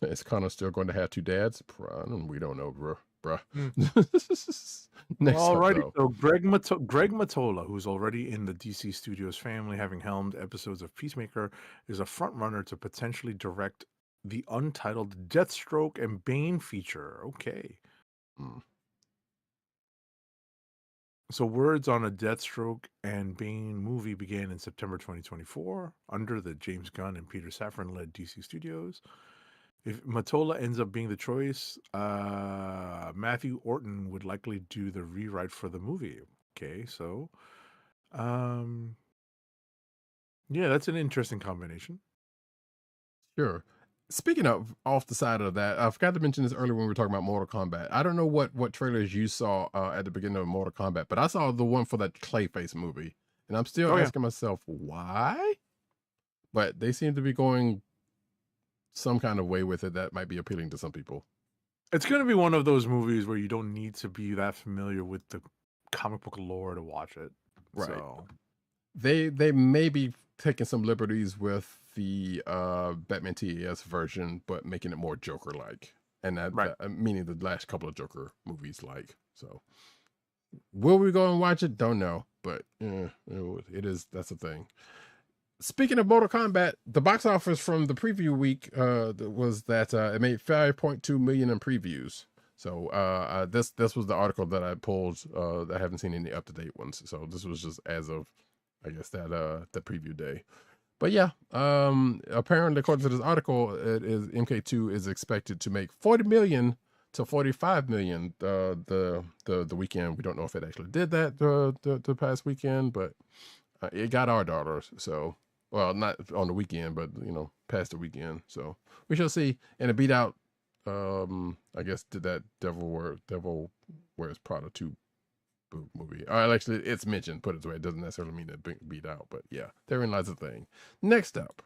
Is Connor still going to have two dads? We don't know, bruh. Mm. Next up, Alrighty, though. so Greg Matola, who's already in the DC Studios family, having helmed episodes of Peacemaker, is a front runner to potentially direct the untitled Deathstroke and Bane feature. Okay. Mm. So words on a Deathstroke and Bane movie began in September 2024 under the James Gunn and Peter Safran-led DC Studios. If Matola ends up being the choice, Matthew Orton would likely do the rewrite for the movie. Okay, so yeah, that's an interesting combination. Sure. Speaking of off the side of that, I forgot to mention this earlier when we were talking about Mortal Kombat. I don't know what trailers you saw at the beginning of Mortal Kombat, but I saw the one for that Clayface movie, and I'm still asking myself why. But they seem to be going some kind of way with it that might be appealing to some people. It's going to be one of those movies where you don't need to be that familiar with the comic book lore to watch it. Right. So. They may be taking some liberties with the Batman TAS version, but making it more Joker-like. And that meaning the last couple of Joker movies like. So will we go and watch it? Don't know. But it is, that's the thing. Speaking of Mortal Kombat, the box office from the preview week was that it made 5.2 million in previews. So this was the article that I pulled. I haven't seen any up-to-date ones. So this was just as of, I guess, that the preview day. But yeah, apparently according to this article, it is MK2 is expected to make 40 million to 45 million the weekend. We don't know if it actually did that the past weekend, but it got our dollars. So. Well, not on the weekend, but, past the weekend. So we shall see. And it beat out, I guess, did that Devil Wears Prada 2 movie. Actually, it's mentioned, put it away. It doesn't necessarily mean it beat out. But yeah, therein lies the thing. Next up.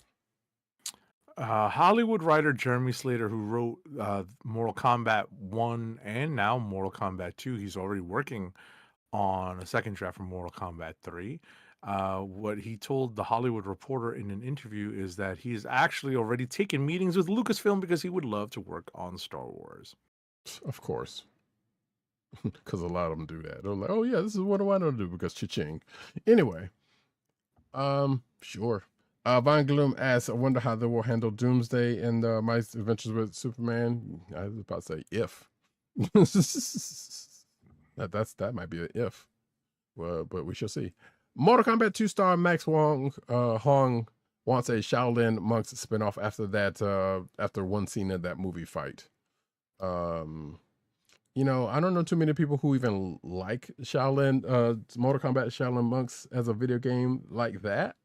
Hollywood writer Jeremy Slater, who wrote Mortal Kombat 1 and now Mortal Kombat 2. He's already working on a second draft for Mortal Kombat 3. What he told the Hollywood Reporter in an interview is that he's actually already taken meetings with Lucasfilm because he would love to work on Star Wars. Of course. Because a lot of them do that. They're like, oh yeah, this is what I want to do because cha-ching. Anyway, sure. Von Gloom asks, I wonder how they will handle Doomsday in My Adventures with Superman. I was about to say if. that might be an if. Well, but we shall see. Mortal Kombat 2 star Max Hong wants a Shaolin Monks spinoff after one scene of that movie fight. I don't know too many people who even like Shaolin, Mortal Kombat Shaolin Monks as a video game like that.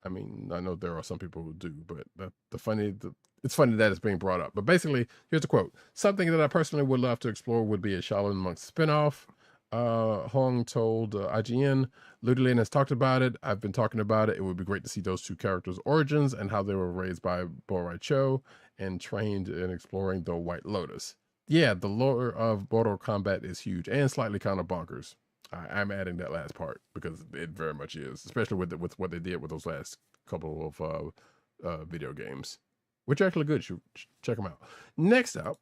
I mean, I know there are some people who do, but it's funny that it's being brought up. But basically, here's the quote. Something that I personally would love to explore would be a Shaolin Monks spinoff. Hong told IGN, Ludolin has talked about it. I've been talking about it. It would be great to see those two characters' origins and how they were raised by Bo Rai Cho and trained in exploring the White Lotus. Yeah, the lore of Mortal Kombat is huge and slightly kind of bonkers. I'm adding that last part because it very much is, especially with what they did with those last couple of video games, which are actually good. Check them out. Next up.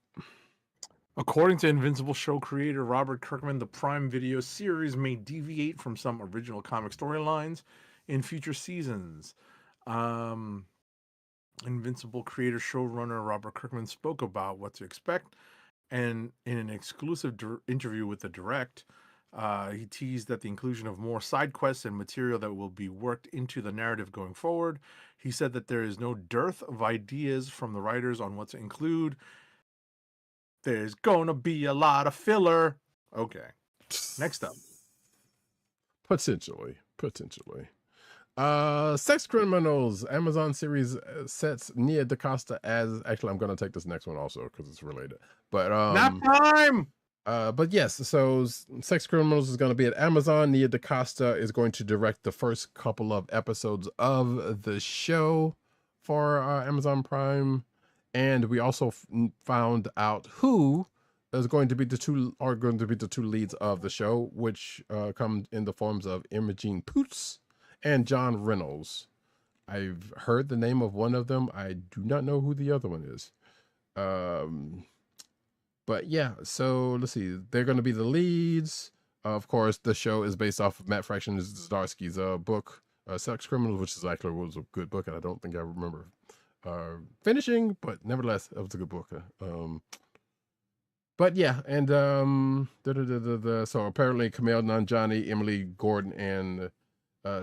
According to Invincible show creator Robert Kirkman, the Prime Video series may deviate from some original comic storylines in future seasons. Invincible creator showrunner Robert Kirkman spoke about what to expect, and in an exclusive interview with The Direct, he teased that the inclusion of more side quests and material that will be worked into the narrative going forward. He said that there is no dearth of ideas from the writers on what to include. There's gonna be a lot of filler. Okay. Next up. Potentially. Sex Criminals. Amazon series sets Nia DaCosta as... Actually, I'm going to take this next one also because it's related. But Nap time! But yes, so Sex Criminals is going to be at Amazon. Nia DaCosta is going to direct the first couple of episodes of the show for Amazon Prime. And we also found out who is going to be the two leads of the show, which come in the forms of Imogene Poots and John Reynolds. I've heard the name of one of them. I do not know who the other one is. But yeah, so let's see. They're going to be the leads. Of course, the show is based off of Matt Fraction Zdarsky's book, Sex Criminals, which is actually was a good book, and I don't think I remember finishing, but nevertheless, it was a good book. But yeah, and so apparently Kumail Nanjiani, Emily Gordon, and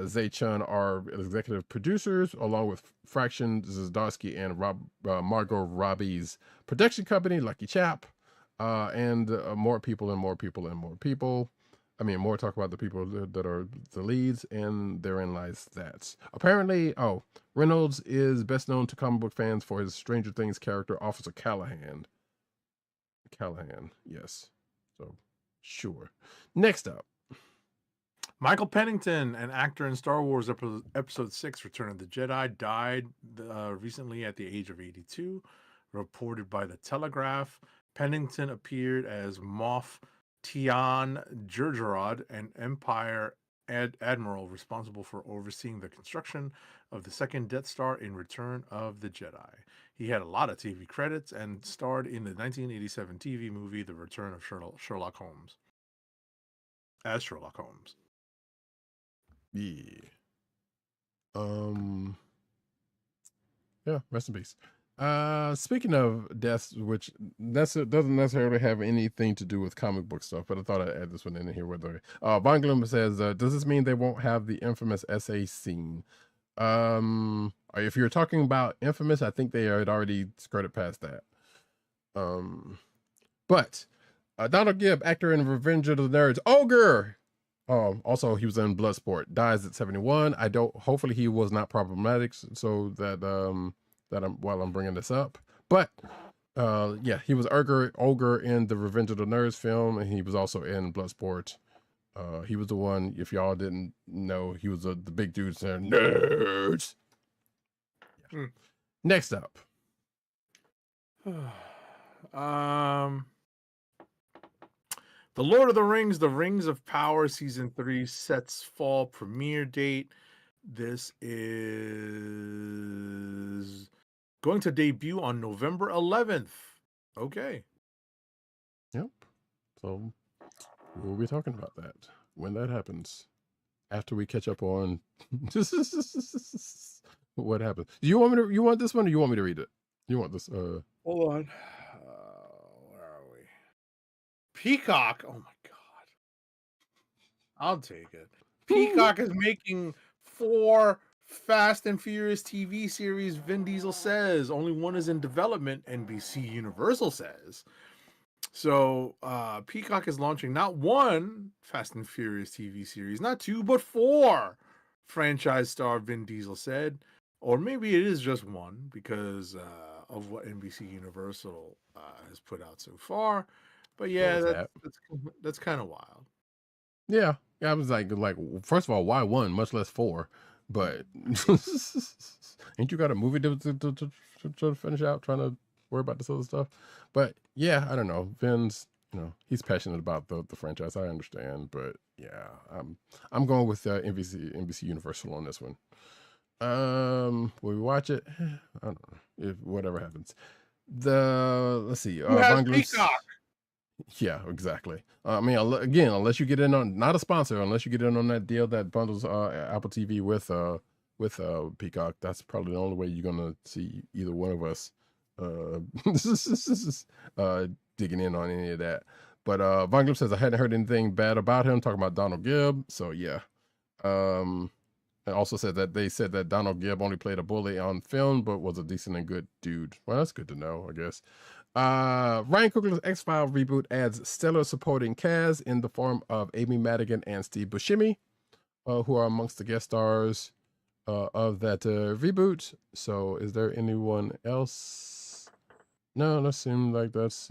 Zay Chun are executive producers, along with Fraction Zdarsky and Margot Robbie's production company, Lucky Chap, and more people and more people and more people. I mean, more talk about the people that are the leads, and therein lies that. Apparently, Reynolds is best known to comic book fans for his Stranger Things character, Officer Callahan. Yes. So, sure. Next up. Michael Pennington, an actor in Star Wars Episode 6, Return of the Jedi, died recently at the age of 82, reported by The Telegraph. Pennington appeared as Moff Tian Jerjerrod, an Empire admiral responsible for overseeing the construction of the second Death Star in Return of the Jedi. He had a lot of TV credits and starred in the 1987 TV movie The Return of Sherlock Holmes. As Sherlock Holmes. Yeah. Yeah, rest in peace. Speaking of deaths, which doesn't necessarily have anything to do with comic book stuff, but I thought I'd add this one in here. Whether Von Gloom says, does this mean they won't have the infamous SA scene? If you're talking about Infamous, I think they had already skirted past that. But Donald Gibb, actor in Revenge of the Nerds, Ogre. Also, he was in Bloodsport. Dies at 71. Hopefully, he was not problematic. So that while I'm bringing this up, but yeah, he was Ogre in the Revenge of the Nerds film, and he was also in Bloodsport. He was the one. If y'all didn't know, he was the big dude saying nerds. Yeah. Next up. The Lord of the Rings, The Rings of Power, Season 3 sets fall premiere date. This is going to debut on November 11th. Okay. Yep. So we'll be talking about that when that happens. After we catch up on what happens. You want this one, or you want me to read it? You want this? Hold on. Where are we? Peacock. Oh my God. I'll take it. Peacock is making 4 Fast and Furious TV series. Vin Diesel says only one is in development. NBC Universal says. So Peacock is launching not 1 Fast and Furious TV series, not 2, but 4. Franchise star Vin Diesel said, or maybe it is just 1 because of what NBC Universal has put out so far. But yeah, that's kind of wild. Yeah, I was like, first of all, why 1, much less 4? But ain't you got a movie to finish out, trying to worry about this other stuff? But yeah, I don't know. Vin's, he's passionate about the franchise. I understand, but yeah, I'm going with NBC Universal on this one. Will we watch it? I don't know. If whatever happens. Let's see. Peacock. Yeah, exactly. I mean, again, unless you get in on, not a sponsor, unless you get in on that deal that bundles Apple TV with Peacock, that's probably the only way you're gonna see either one of us digging in on any of that. But Von Glip says I hadn't heard anything bad about him, talking about Donald Gibb. So yeah. And also said that they said that Donald Gibb only played a bully on film, but was a decent and good dude. Well, that's good to know, I guess. Ryan Coogler's X-Files reboot adds stellar supporting cast in the form of Amy Madigan and Steve Buscemi, who are amongst the guest stars of that reboot. So is there anyone else? No, that seems like that's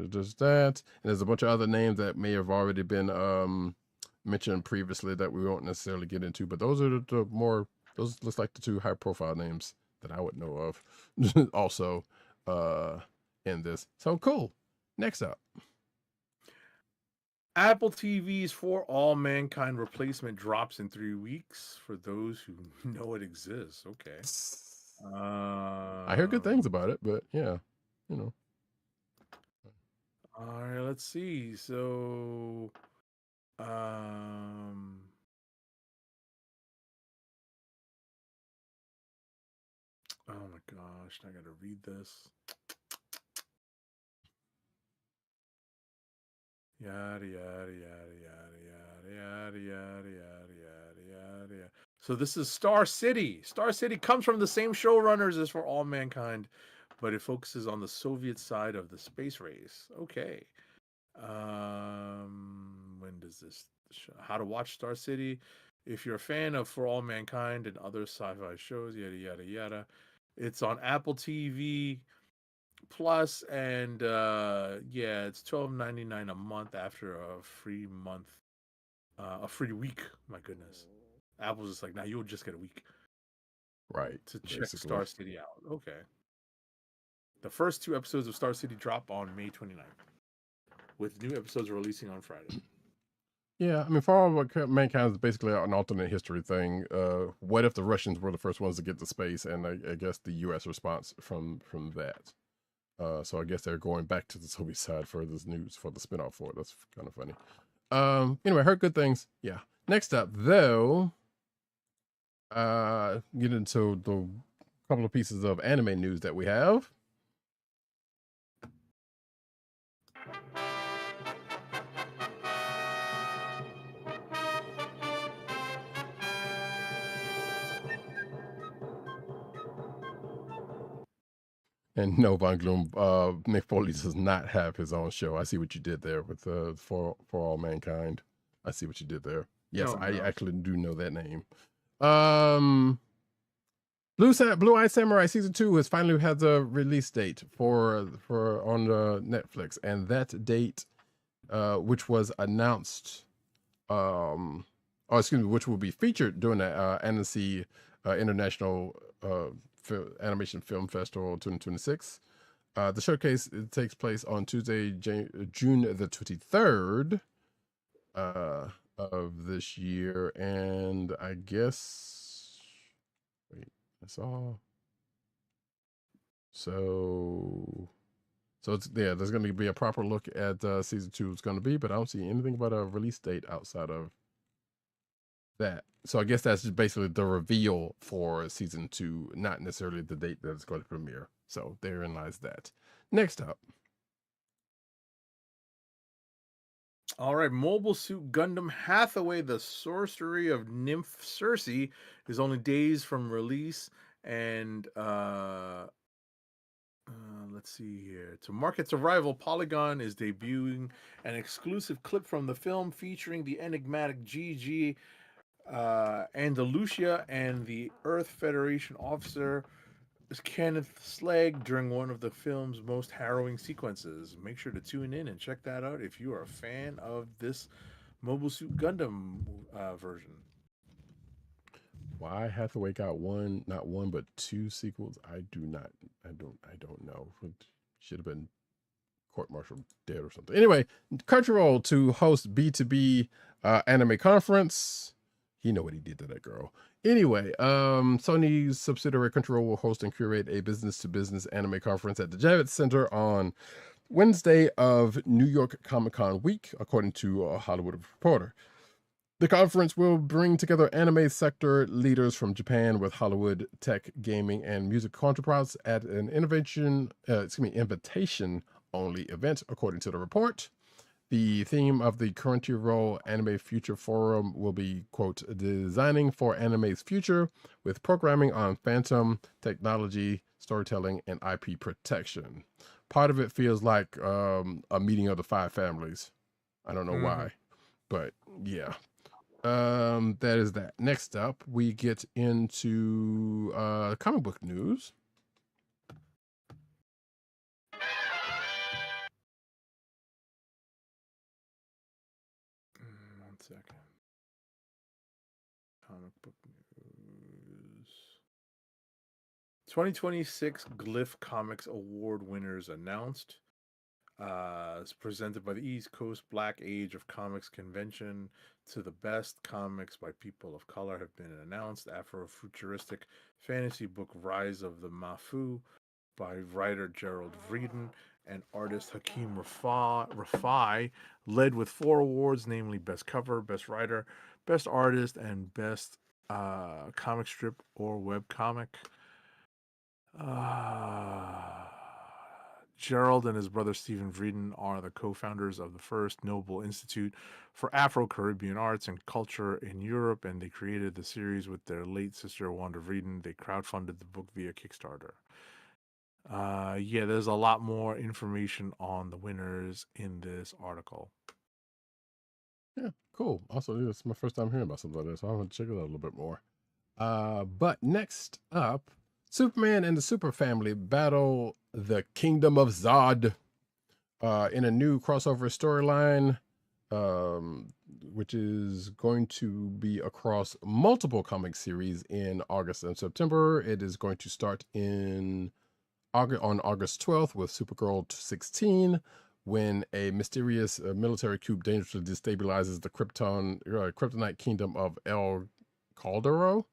just that. And there's a bunch of other names that may have already been mentioned previously that we won't necessarily get into, but those are those looks like the 2 high profile names that I would know of also in this. So cool. Next up. Apple TV's For All Mankind replacement drops in 3 weeks for those who know it exists. Okay. I hear good things about it, but yeah. you know. All right, let's see. So, um, oh my gosh, I gotta read this. Yada yada yada yada yada yada yada yada yada yada. So this is Star City. Star City comes from the same showrunners as For All Mankind, but it focuses on the Soviet side of the space race. Okay. When does this show? How to watch Star City? If you're a fan of For All Mankind and other sci-fi shows, yada yada yada. It's on Apple TV Plus, and yeah, it's $12.99 a month after a free month, a free week. My goodness, Apple's just like, now you'll just get a week Right. to check Basically. Star City out. Okay. The first 2 episodes of Star City drop on May 29th, with new episodes releasing on Friday. Yeah, I mean, For All Mankind is basically an alternate history thing. What if the Russians were the first ones to get to space, and I guess the U.S. response from that. So I guess they're going back to the Soviet side for this news for the spinoff for it. That's kind of funny. Anyway, heard good things. Yeah. Next up, though, get into the couple of pieces of anime news that we have. And no, Von Gloom, Mick Foley does not have his own show. I see what you did there with For All Mankind. I see what you did there. Yes, No, I no. actually do know that name. Blue Eye Samurai season 2 has finally had the release date for on Netflix, and that date, which was announced, which will be featured during the Annecy International Animation Film Festival 2026. The showcase, it takes place on Tuesday, June the 23rd of this year, and I guess, wait, that's all. So it's, yeah, there's going to be a proper look at season 2 it's going to be, but I don't see anything about a release date outside of that. So I guess that's just basically the reveal for season 2, not necessarily the date that it's going to premiere. So therein lies that. Next up. All right, Mobile Suit Gundam Hathaway, the Sorcery of Nymph Cersei, is only days from release, and let's see here. To mark its arrival, Polygon is debuting an exclusive clip from the film featuring the enigmatic GG Andalusia and the Earth Federation officer Kenneth Slag during one of the film's most harrowing sequences. Make sure to tune in and check that out if you are a fan of this Mobile Suit Gundam version. Why Hathaway got not one, but 2 sequels? I don't know. It should have been court-martial dead or something. Anyway, Crunchyroll to host B2B anime conference. He know what he did to that girl. Anyway, Sony's subsidiary Crunchyroll will host and curate a business-to-business anime conference at the Javits Center on Wednesday of New York Comic-Con week, according to a Hollywood Reporter. The conference will bring together anime sector leaders from Japan with Hollywood, tech, gaming, and music counterparts at an invitation-only event, according to the report. The theme of the Crunchyroll Anime Future Forum will be, quote, designing for anime's future with programming on phantom, technology, storytelling, and IP protection. Part of it feels like a meeting of the 5 families. I don't know why, but yeah. That is that. Next up, we get into comic book news. One second. Comic book news. 2026 Glyph Comics Award winners announced. It's presented by the East Coast Black Age of Comics Convention. To the best comics by people of color have been announced. Afro-futuristic fantasy book Rise of the Mafu by writer Gerald Vrieden and artist Hakeem Rafai, led with 4 awards, namely Best Cover, Best Writer, Best Artist, and Best Comic Strip or Web Comic. Gerald and his brother Stephen Vrieden are the co-founders of the first Noble Institute for Afro-Caribbean Arts and Culture in Europe, and they created the series with their late sister Wanda Vrieden. They crowdfunded the book via Kickstarter. Yeah, there's a lot more information on the winners in this article. Yeah, cool. Also, it's my first time hearing about something like this, so I'm going to check it out a little bit more. But next up, Superman and the Super Family battle the Kingdom of Zod in a new crossover storyline, which is going to be across multiple comic series in August and September. It is going to start on August 12th with Supergirl 16, when a mysterious military coup dangerously destabilizes the Kryptonite kingdom of El Caldero.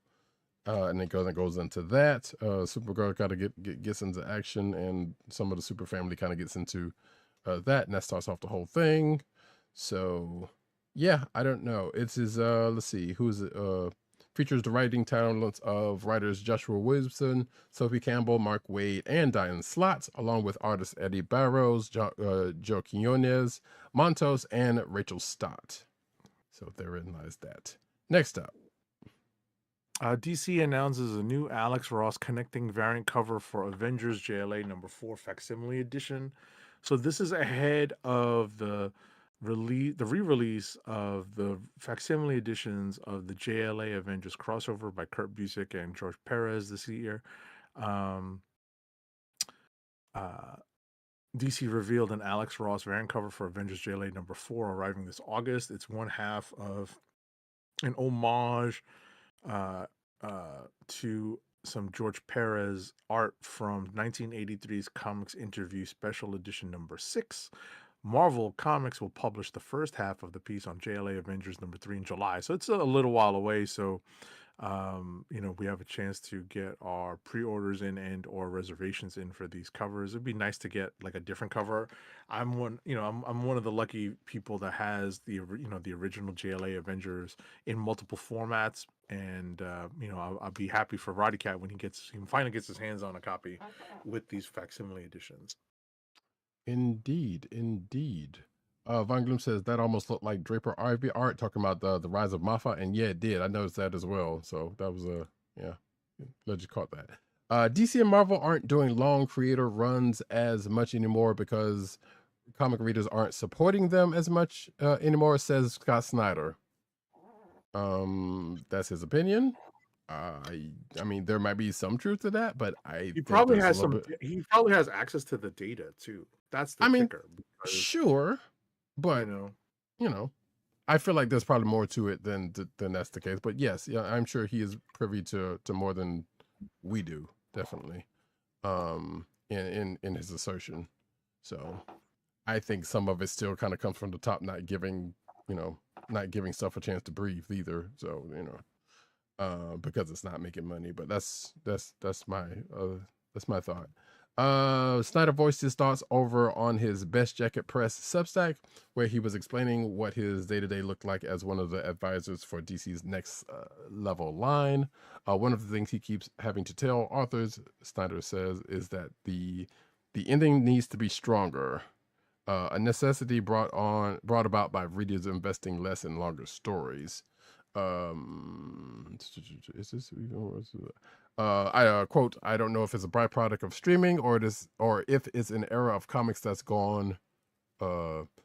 And it goes into that. Supergirl kind of gets into action, and some of the Super Family kind of gets into that, and that starts off the whole thing. So, yeah, I don't know. It's his, let's see, who's it? Features the writing talents of writers Joshua Williamson, Sophie Campbell, Mark Waid, and Diane Slott, along with artists Eddie Barrows, Joe Quinones, Montos, and Rachel Stott. So therein lies that. Next up. DC announces a new Alex Ross connecting variant cover for Avengers JLA number 4 facsimile edition. So this is ahead of the re-release of the facsimile editions of the JLA Avengers crossover by Kurt Busiek and George Perez this year. DC revealed an Alex Ross variant cover for Avengers JLA number 4 arriving this August. It's one half of an homage to some George Perez art from 1983's Comics Interview Special Edition number 6. Marvel Comics will publish the first half of the piece on JLA Avengers number 3 in July. So it's a little while away. So, we have a chance to get our pre-orders in and or reservations in for these covers. It'd be nice to get like a different cover. I'm one of the lucky people that has the original JLA Avengers in multiple formats, and I'll be happy for Roddykat when he finally gets his hands on a copy with these facsimile editions. Indeed. Von Gloom says that almost looked like Draper Ivy art, talking about the rise of Moffat, and yeah, it did. I noticed that as well. So that was glad you caught that. DC and Marvel aren't doing long creator runs as much anymore because comic readers aren't supporting them as much anymore, says Scott Snyder. That's his opinion. I mean, there might be some truth to that, but He probably has he probably has access to the data too. That's the kicker. Sure, but I feel like there's probably more to it than that's the case. But yes, yeah, I'm sure he is privy to more than we do, definitely. In his assertion. So I think some of it still kind of comes from the top, not giving stuff a chance to breathe either. So because it's not making money. But that's my thought. Snyder voiced his thoughts over on his Best Jacket Press Substack, where he was explaining what his day-to-day looked like as one of the advisors for DC's next level line. One of the things he keeps having to tell authors, Snyder says, is that the ending needs to be stronger. A necessity brought about by readers investing less in longer stories. Is this I quote, I don't know if it's a byproduct of streaming or if it's an era of comics that's gone.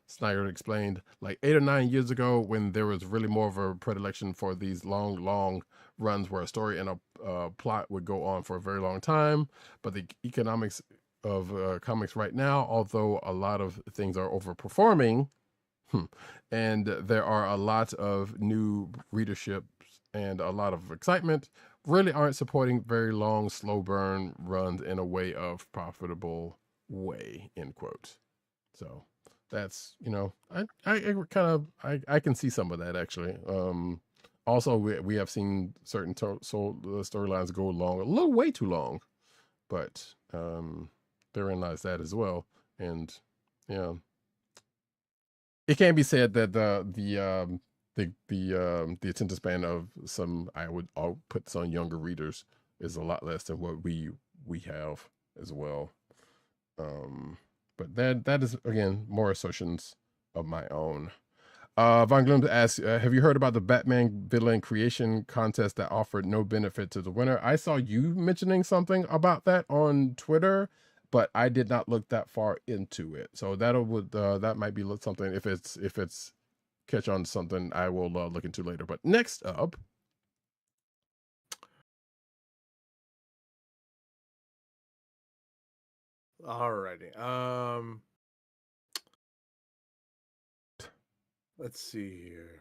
Snyder explained, like 8 or 9 years ago, when there was really more of a predilection for these long runs where a story and a plot would go on for a very long time. But the economics of comics right now, although a lot of things are overperforming, and there are a lot of new readerships and a lot of excitement, really aren't supporting very long, slow burn runs in a way of profitable way, end quote. So that's, I can see some of that actually. Also, we have seen certain storylines go long, way too long. but therein lies that as well. And yeah, it can be said that the attention span of some, I'll put this on younger readers, is a lot less than what we have as well. But that is, again, more assertions of my own. Von Gloom asks, have you heard about the Batman villain creation contest that offered no benefit to the winner? I saw you mentioning something about that on Twitter, but I did not look that far into it. So that might be something, if it's catch on to something, I will look into later. But next up, Alrighty. Let's see here.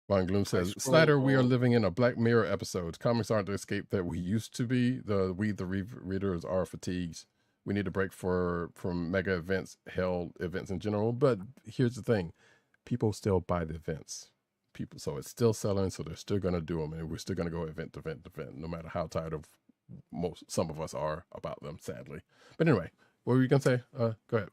Von Gloom says, Snyder, we are living in a Black Mirror episode. Comics aren't the escape that we used to be. The readers are fatigued. We need a break from mega events, held events in general. But here's the thing. People still buy the events. So it's still selling, so they're still going to do them. And we're still going to go event to event to event, no matter how tired of some of us are about them, sadly. But anyway, what were you going to say? Go ahead.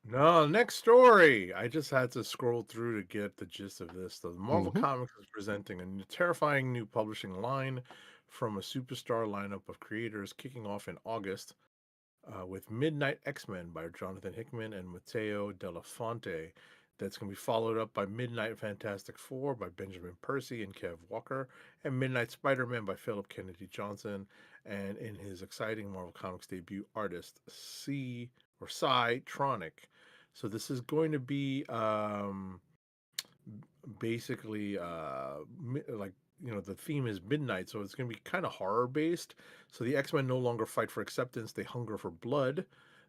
No, next story. I just had to scroll through to get the gist of this. The Marvel Comics is presenting a terrifying new publishing line from a superstar lineup of creators, kicking off in August with Midnight X-Men by Jonathan Hickman and Matteo Della Fonte. That's going to be followed up by Midnight Fantastic Four by Benjamin Percy and Kev Walker, and Midnight Spider-Man by Philip Kennedy Johnson, and in his exciting Marvel Comics debut, artist Cytronic. So this is going to be basically like, the theme is midnight, so it's going to be kind of horror based. So the X-Men no longer fight for acceptance, they hunger for blood.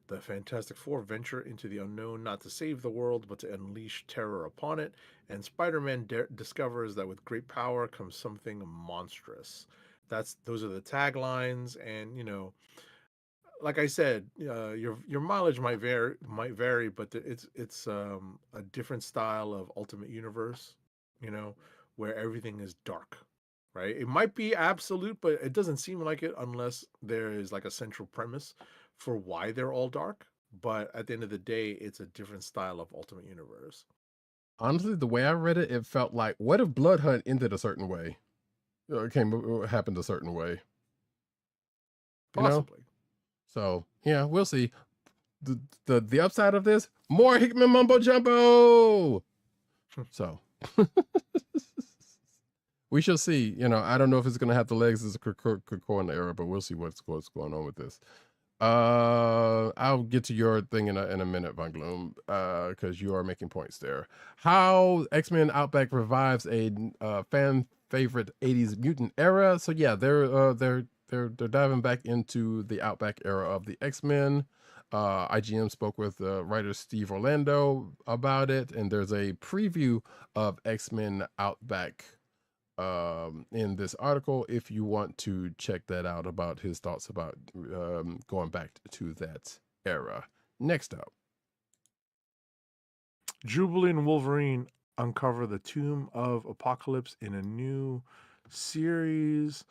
The Fantastic Four venture into the unknown, not to save the world, but to unleash terror upon it. And Spider-Man discovers that with great power comes something monstrous. Those are the taglines, and like I said, your mileage might vary, but it's a different style of Ultimate Universe, where everything is dark, right? It might be absolute, but it doesn't seem like it unless there is like a central premise for why they're all dark. But at the end of the day, it's a different style of Ultimate Universe. Honestly, the way I read it, it felt like, what if Blood Hunt ended a certain way? It happened a certain way. Possibly. So yeah, we'll see. The upside of this, more Hickman mumbo jumbo. So we shall see. I don't know if it's gonna have the legs as a Krakoa era, but we'll see what's going on with this. I'll get to your thing in a minute, Von Gloom, because you are making points there. How X-Men Outback revives a fan favorite 80s mutant era. So yeah, they're diving back into the Outback era of the X-Men. IGN spoke with writer Steve Orlando about it, and there's a preview of X-Men Outback in this article if you want to check that out, about his thoughts about going back to that era. Next up, Jubilee and Wolverine uncover the Tomb of Apocalypse in a new series.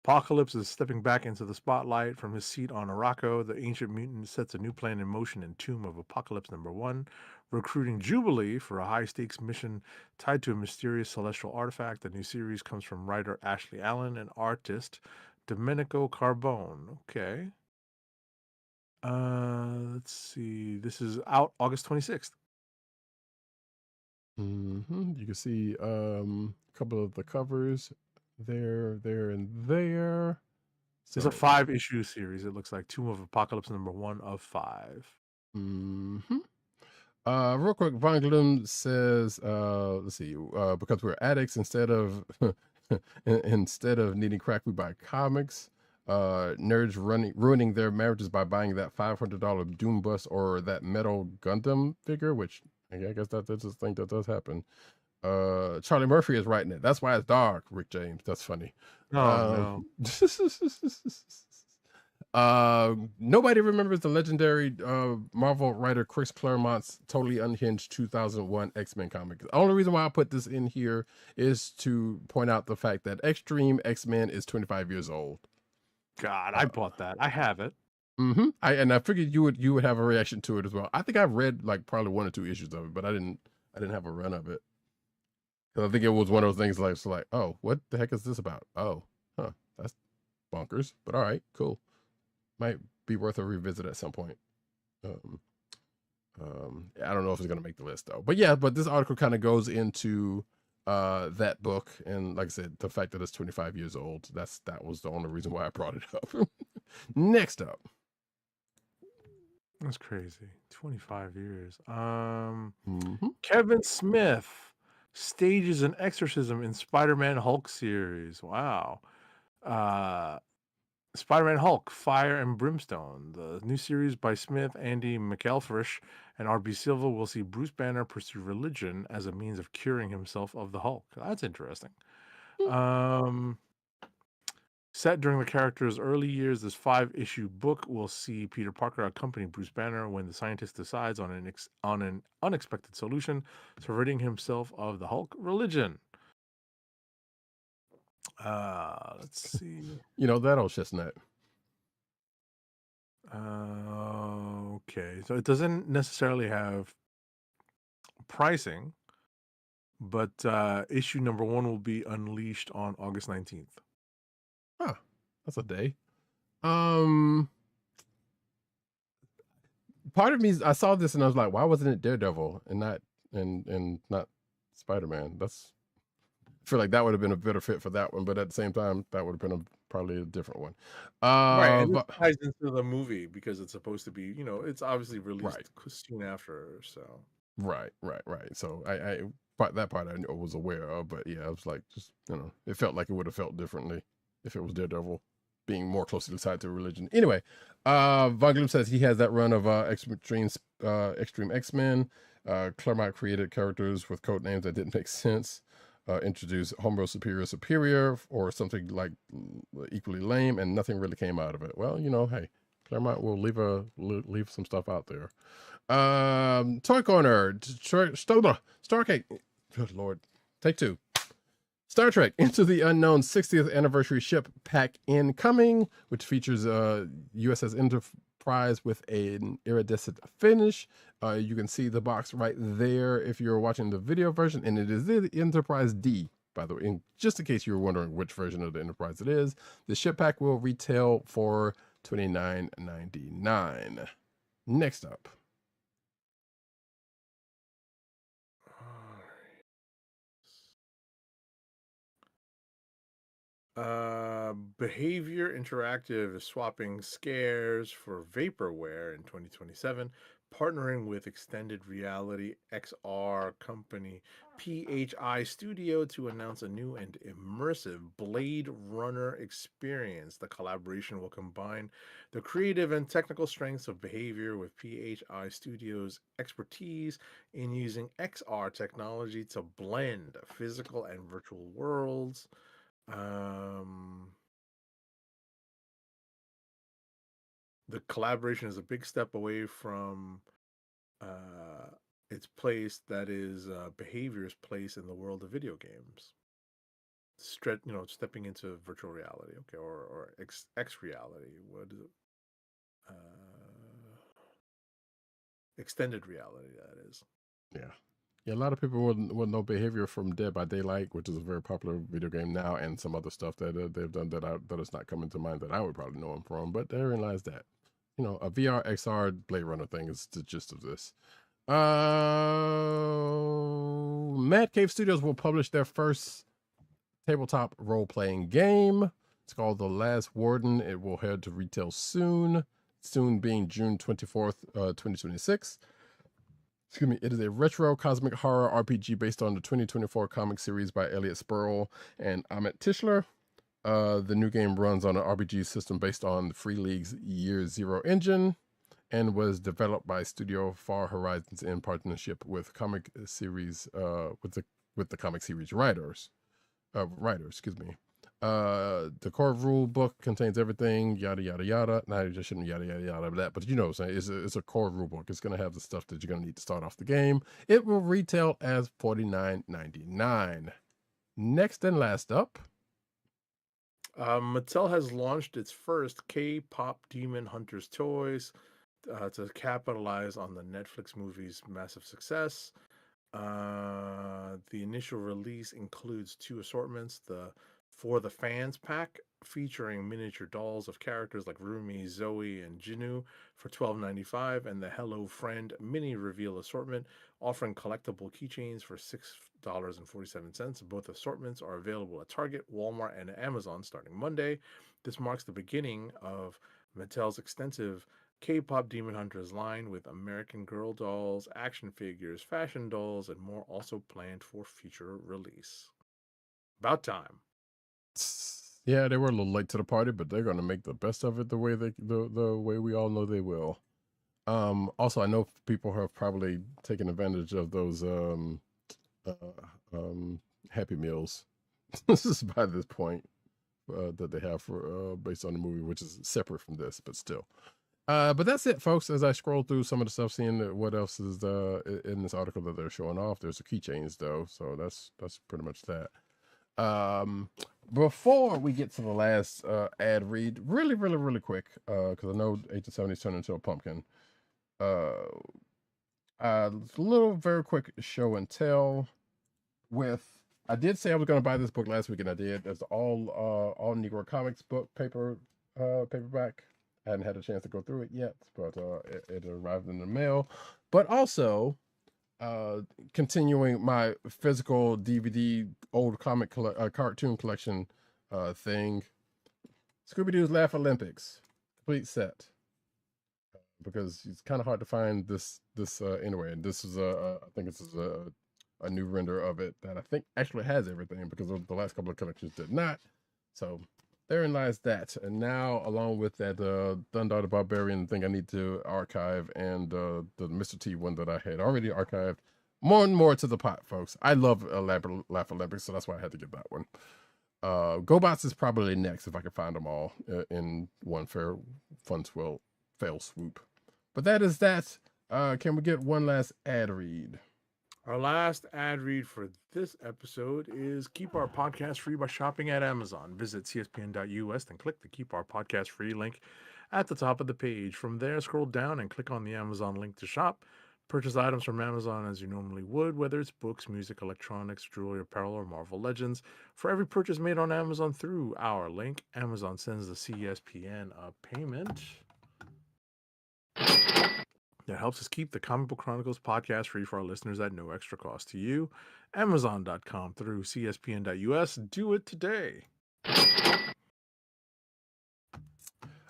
Apocalypse is stepping back into the spotlight from his seat on Araco. The ancient mutant sets a new plan in motion in Tomb of Apocalypse #1, recruiting Jubilee for a high-stakes mission tied to a mysterious celestial artifact. The new series comes from writer Ashley Allen and artist Domenico Carbone. Okay. Let's see. This is out August 26th. You can see a couple of the covers there, and there. It's a 5-issue series. It looks like Tomb of Apocalypse #1 of 5. Real quick, Von Gloom says, let's see, because we're addicts, instead of needing crack, we buy comics. Nerds ruining their marriages by buying that $500 Doom Bus or that metal Gundam figure, which I guess that's a thing that does happen. Charlie Murphy is writing it. That's why it's dark, Rick James. That's funny. No. Nobody remembers the legendary Marvel writer Chris Claremont's totally unhinged 2001 X-Men comic. The only reason why I put this in here is to point out the fact that Extreme X-Men is 25 years old. God, I bought that. I have it. I figured you would have a reaction to it as well. I think I've read like probably 1 or 2 issues of it, but I didn't have a run of it. 'Cause I think it was one of those things like, oh, what the heck is this about? Oh, that's bonkers. But all right, cool. Might be worth a revisit at some point. I don't know if it's gonna make the list though. But yeah, this article kind of goes into that book, and like I said, the fact that it's 25 years old. That was the only reason why I brought it up. Next up. That's crazy. 25 years. Kevin Smith stages an exorcism in Spider-Man Hulk series. Wow. Spider-Man Hulk, Fire and Brimstone. The new series by Smith, Andy McElfresh, and R.B. Silva will see Bruce Banner pursue religion as a means of curing himself of the Hulk. That's interesting. Set during the character's early years, this 5-issue book will see Peter Parker accompany Bruce Banner when the scientist decides on an unexpected solution to ridding himself of the Hulk religion. Let's see. That old chestnut. Okay, so it doesn't necessarily have pricing, but issue number 1 will be unleashed on August 19th. Huh, that's a day. Part of me, I saw this and I was like, why wasn't it Daredevil and not Spider-Man? I feel like that would have been a better fit for that one, but at the same time, that would have been probably a different one. Right, and But it ties into the movie because it's supposed to be, it's obviously released soon after, so. right. So that part I was aware of, but yeah, I was like, just it felt like it would have felt differently if it was Daredevil being more closely tied to religion. Anyway, Von Gloom says he has that run of Extreme X-Men. Claremont created characters with code names that didn't make sense. Introduced Homo Superior or something like equally lame, and nothing really came out of it. Well, hey, Claremont will leave some stuff out there. Toy Corner, Starcade. Good Lord, take 2. Star Trek Into the Unknown 60th Anniversary Ship Pack incoming, which features USS Enterprise with an iridescent finish. You can see the box right there if you're watching the video version, and it is the Enterprise D, by the way. Just in case you were wondering which version of the Enterprise it is, the ship pack will retail for $29.99. Next up. Behavior Interactive is swapping scares for vaporware in 2027, partnering with extended reality XR company PHI Studio to announce a new and immersive Blade Runner experience. The collaboration will combine the creative and technical strengths of Behavior with PHI Studio's expertise in using XR technology to blend physical and virtual worlds. The collaboration is a big step away from its place that is Behavior's place in the world of video games. Stepping into virtual reality, okay, or X reality. What is it? Extended reality, that is. Yeah, a lot of people would know Behavior from Dead by Daylight, which is a very popular video game now, and some other stuff that they've done that is not coming to mind that I would probably know them from. But therein lies that. A VR XR Blade Runner thing is the gist of this. Mad Cave Studios will publish their first tabletop role-playing game. It's called The Last Warden. It will head to retail soon being June 24th, 2026. Excuse me. It is a retro cosmic horror RPG based on the 2024 comic series by Elliot Spurl and Amit Tischler. The new game runs on an RPG system based on the Free League's Year Zero engine and was developed by Studio Far Horizons in partnership with comic series with the comic series writers. Excuse me. The core rule book contains everything, yada yada yada. Now, I just shouldn't yada yada yada that, but you know what I'm saying. It's a core rule book. It's gonna have the stuff that you're gonna need to start off the game. It will retail as $49.99. Next and last up, Mattel has launched its first K-pop Demon Hunters toys to capitalize on the Netflix movie's massive success. The initial release includes 2 assortments: the For the Fans pack, featuring miniature dolls of characters like Rumi, Zoe, and Jinu for $12.95, and the Hello Friend mini reveal assortment, offering collectible keychains for $6.47. Both assortments are available at Target, Walmart, and Amazon starting Monday. This marks the beginning of Mattel's extensive K-pop Demon Hunters line, with American Girl dolls, action figures, fashion dolls, and more also planned for future release. About time. yeah, they were a little late to the party, but they're gonna make the best of it the way the way we all know they will. Also, I know people have probably taken advantage of those Happy Meals. This is by this point that they have for based on the movie, which is separate from this, but still. But that's it, folks. As I scroll through some of the stuff, seeing what else is in this article that they're showing off. There's the keychains though, so that's pretty much that. Before we get to the last ad read, really quick, because I know 870's turned into a pumpkin. A little very quick show and tell. I did say I was going to buy this book last week, and I did. There's all Negro Comics book paperback. I hadn't had a chance to go through it yet, but it arrived in the mail. But also, continuing my physical DVD old comic cartoon collection thing, Scooby-Doo's Laugh Olympics complete set, because it's kind of hard to find this anyway. And this is I think this is a new render of it that I think actually has everything, because the last couple of collections did not. So therein lies that. And now, along with that Thunder the Barbarian thing I need to archive, and the Mr. T one that I had already archived, more and more to the pot, folks. I love Laugh Olympics, so that's why I had to get that one. GoBots is probably next if I can find them all in one fail swoop. But that is that. Can we get one last ad read? Our last ad read for this episode is Keep Our Podcast Free by shopping at Amazon. Visit cspn.us, then click the Keep Our Podcast Free link at the top of the page. From there, scroll down and click on the Amazon link to shop. Purchase items from Amazon as you normally would, whether it's books, music, electronics, jewelry, apparel, or Marvel Legends. For every purchase made on Amazon through our link, Amazon sends the CSPN a payment that helps us keep the Comic Book Chronicles podcast free for our listeners at no extra cost to you. Amazon.com through CSPN.us. Do it today.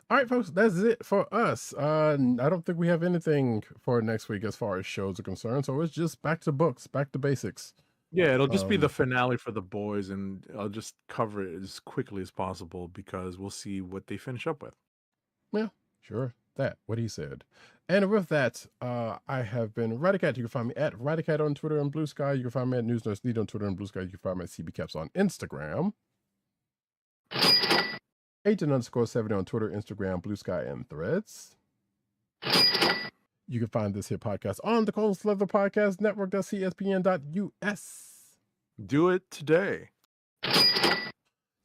All right, folks, that's it for us. I don't think we have anything for next week as far as shows are concerned, so it's just back to books, back to basics. Yeah, it'll just be the finale for the boys, and I'll just cover it as quickly as possible because we'll see what they finish up with. Yeah, sure. What he said. And with that, I have been Roddykat. You can find me at Roddykat on Twitter and Blue Sky. You can find me at NewsNurseNeed on Twitter and Blue Sky. You can find me at CBCaps on Instagram. Agent_70 on Twitter, Instagram, Blue Sky, and Threads. You can find this here podcast on the Cold Slither Podcast Network, CSPN.us. Do it today.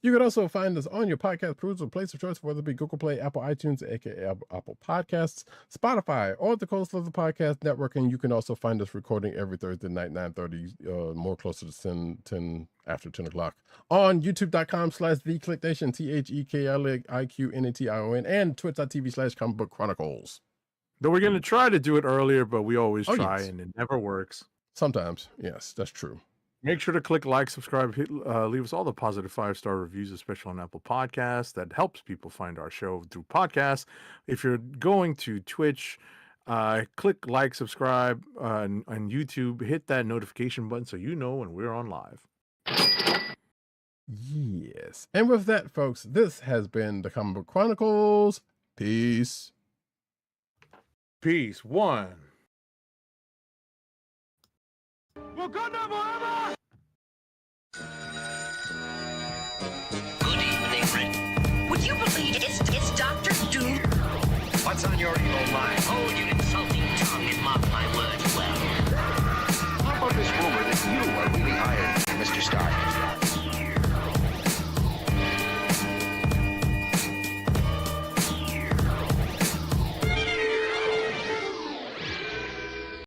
You can also find us on your podcast perusal place of choice, whether it be Google Play, Apple iTunes, aka Apple Podcasts, Spotify, or the Cold Slither Podcast Network. And you can also find us recording every Thursday night, 9:30, more closer to 10 after 10 o'clock, on youtube.com/TheKliqNation, TheKliqNation, and twitch.tv/Comic Book Chronicles. Though we're going to try to do it earlier, but we always try, yes. And it never works. Sometimes, yes, that's true. Make sure to click like, subscribe, leave us all the positive 5-star reviews, especially on Apple Podcasts. That helps people find our show through podcasts. If you're going to Twitch, click like, subscribe on YouTube. Hit that notification button so you know when we're on live. Yes. And with that, folks, this has been the Comic Book Chronicles. Peace. Peace. One. Wakanda forever! Good What's on your evil mind?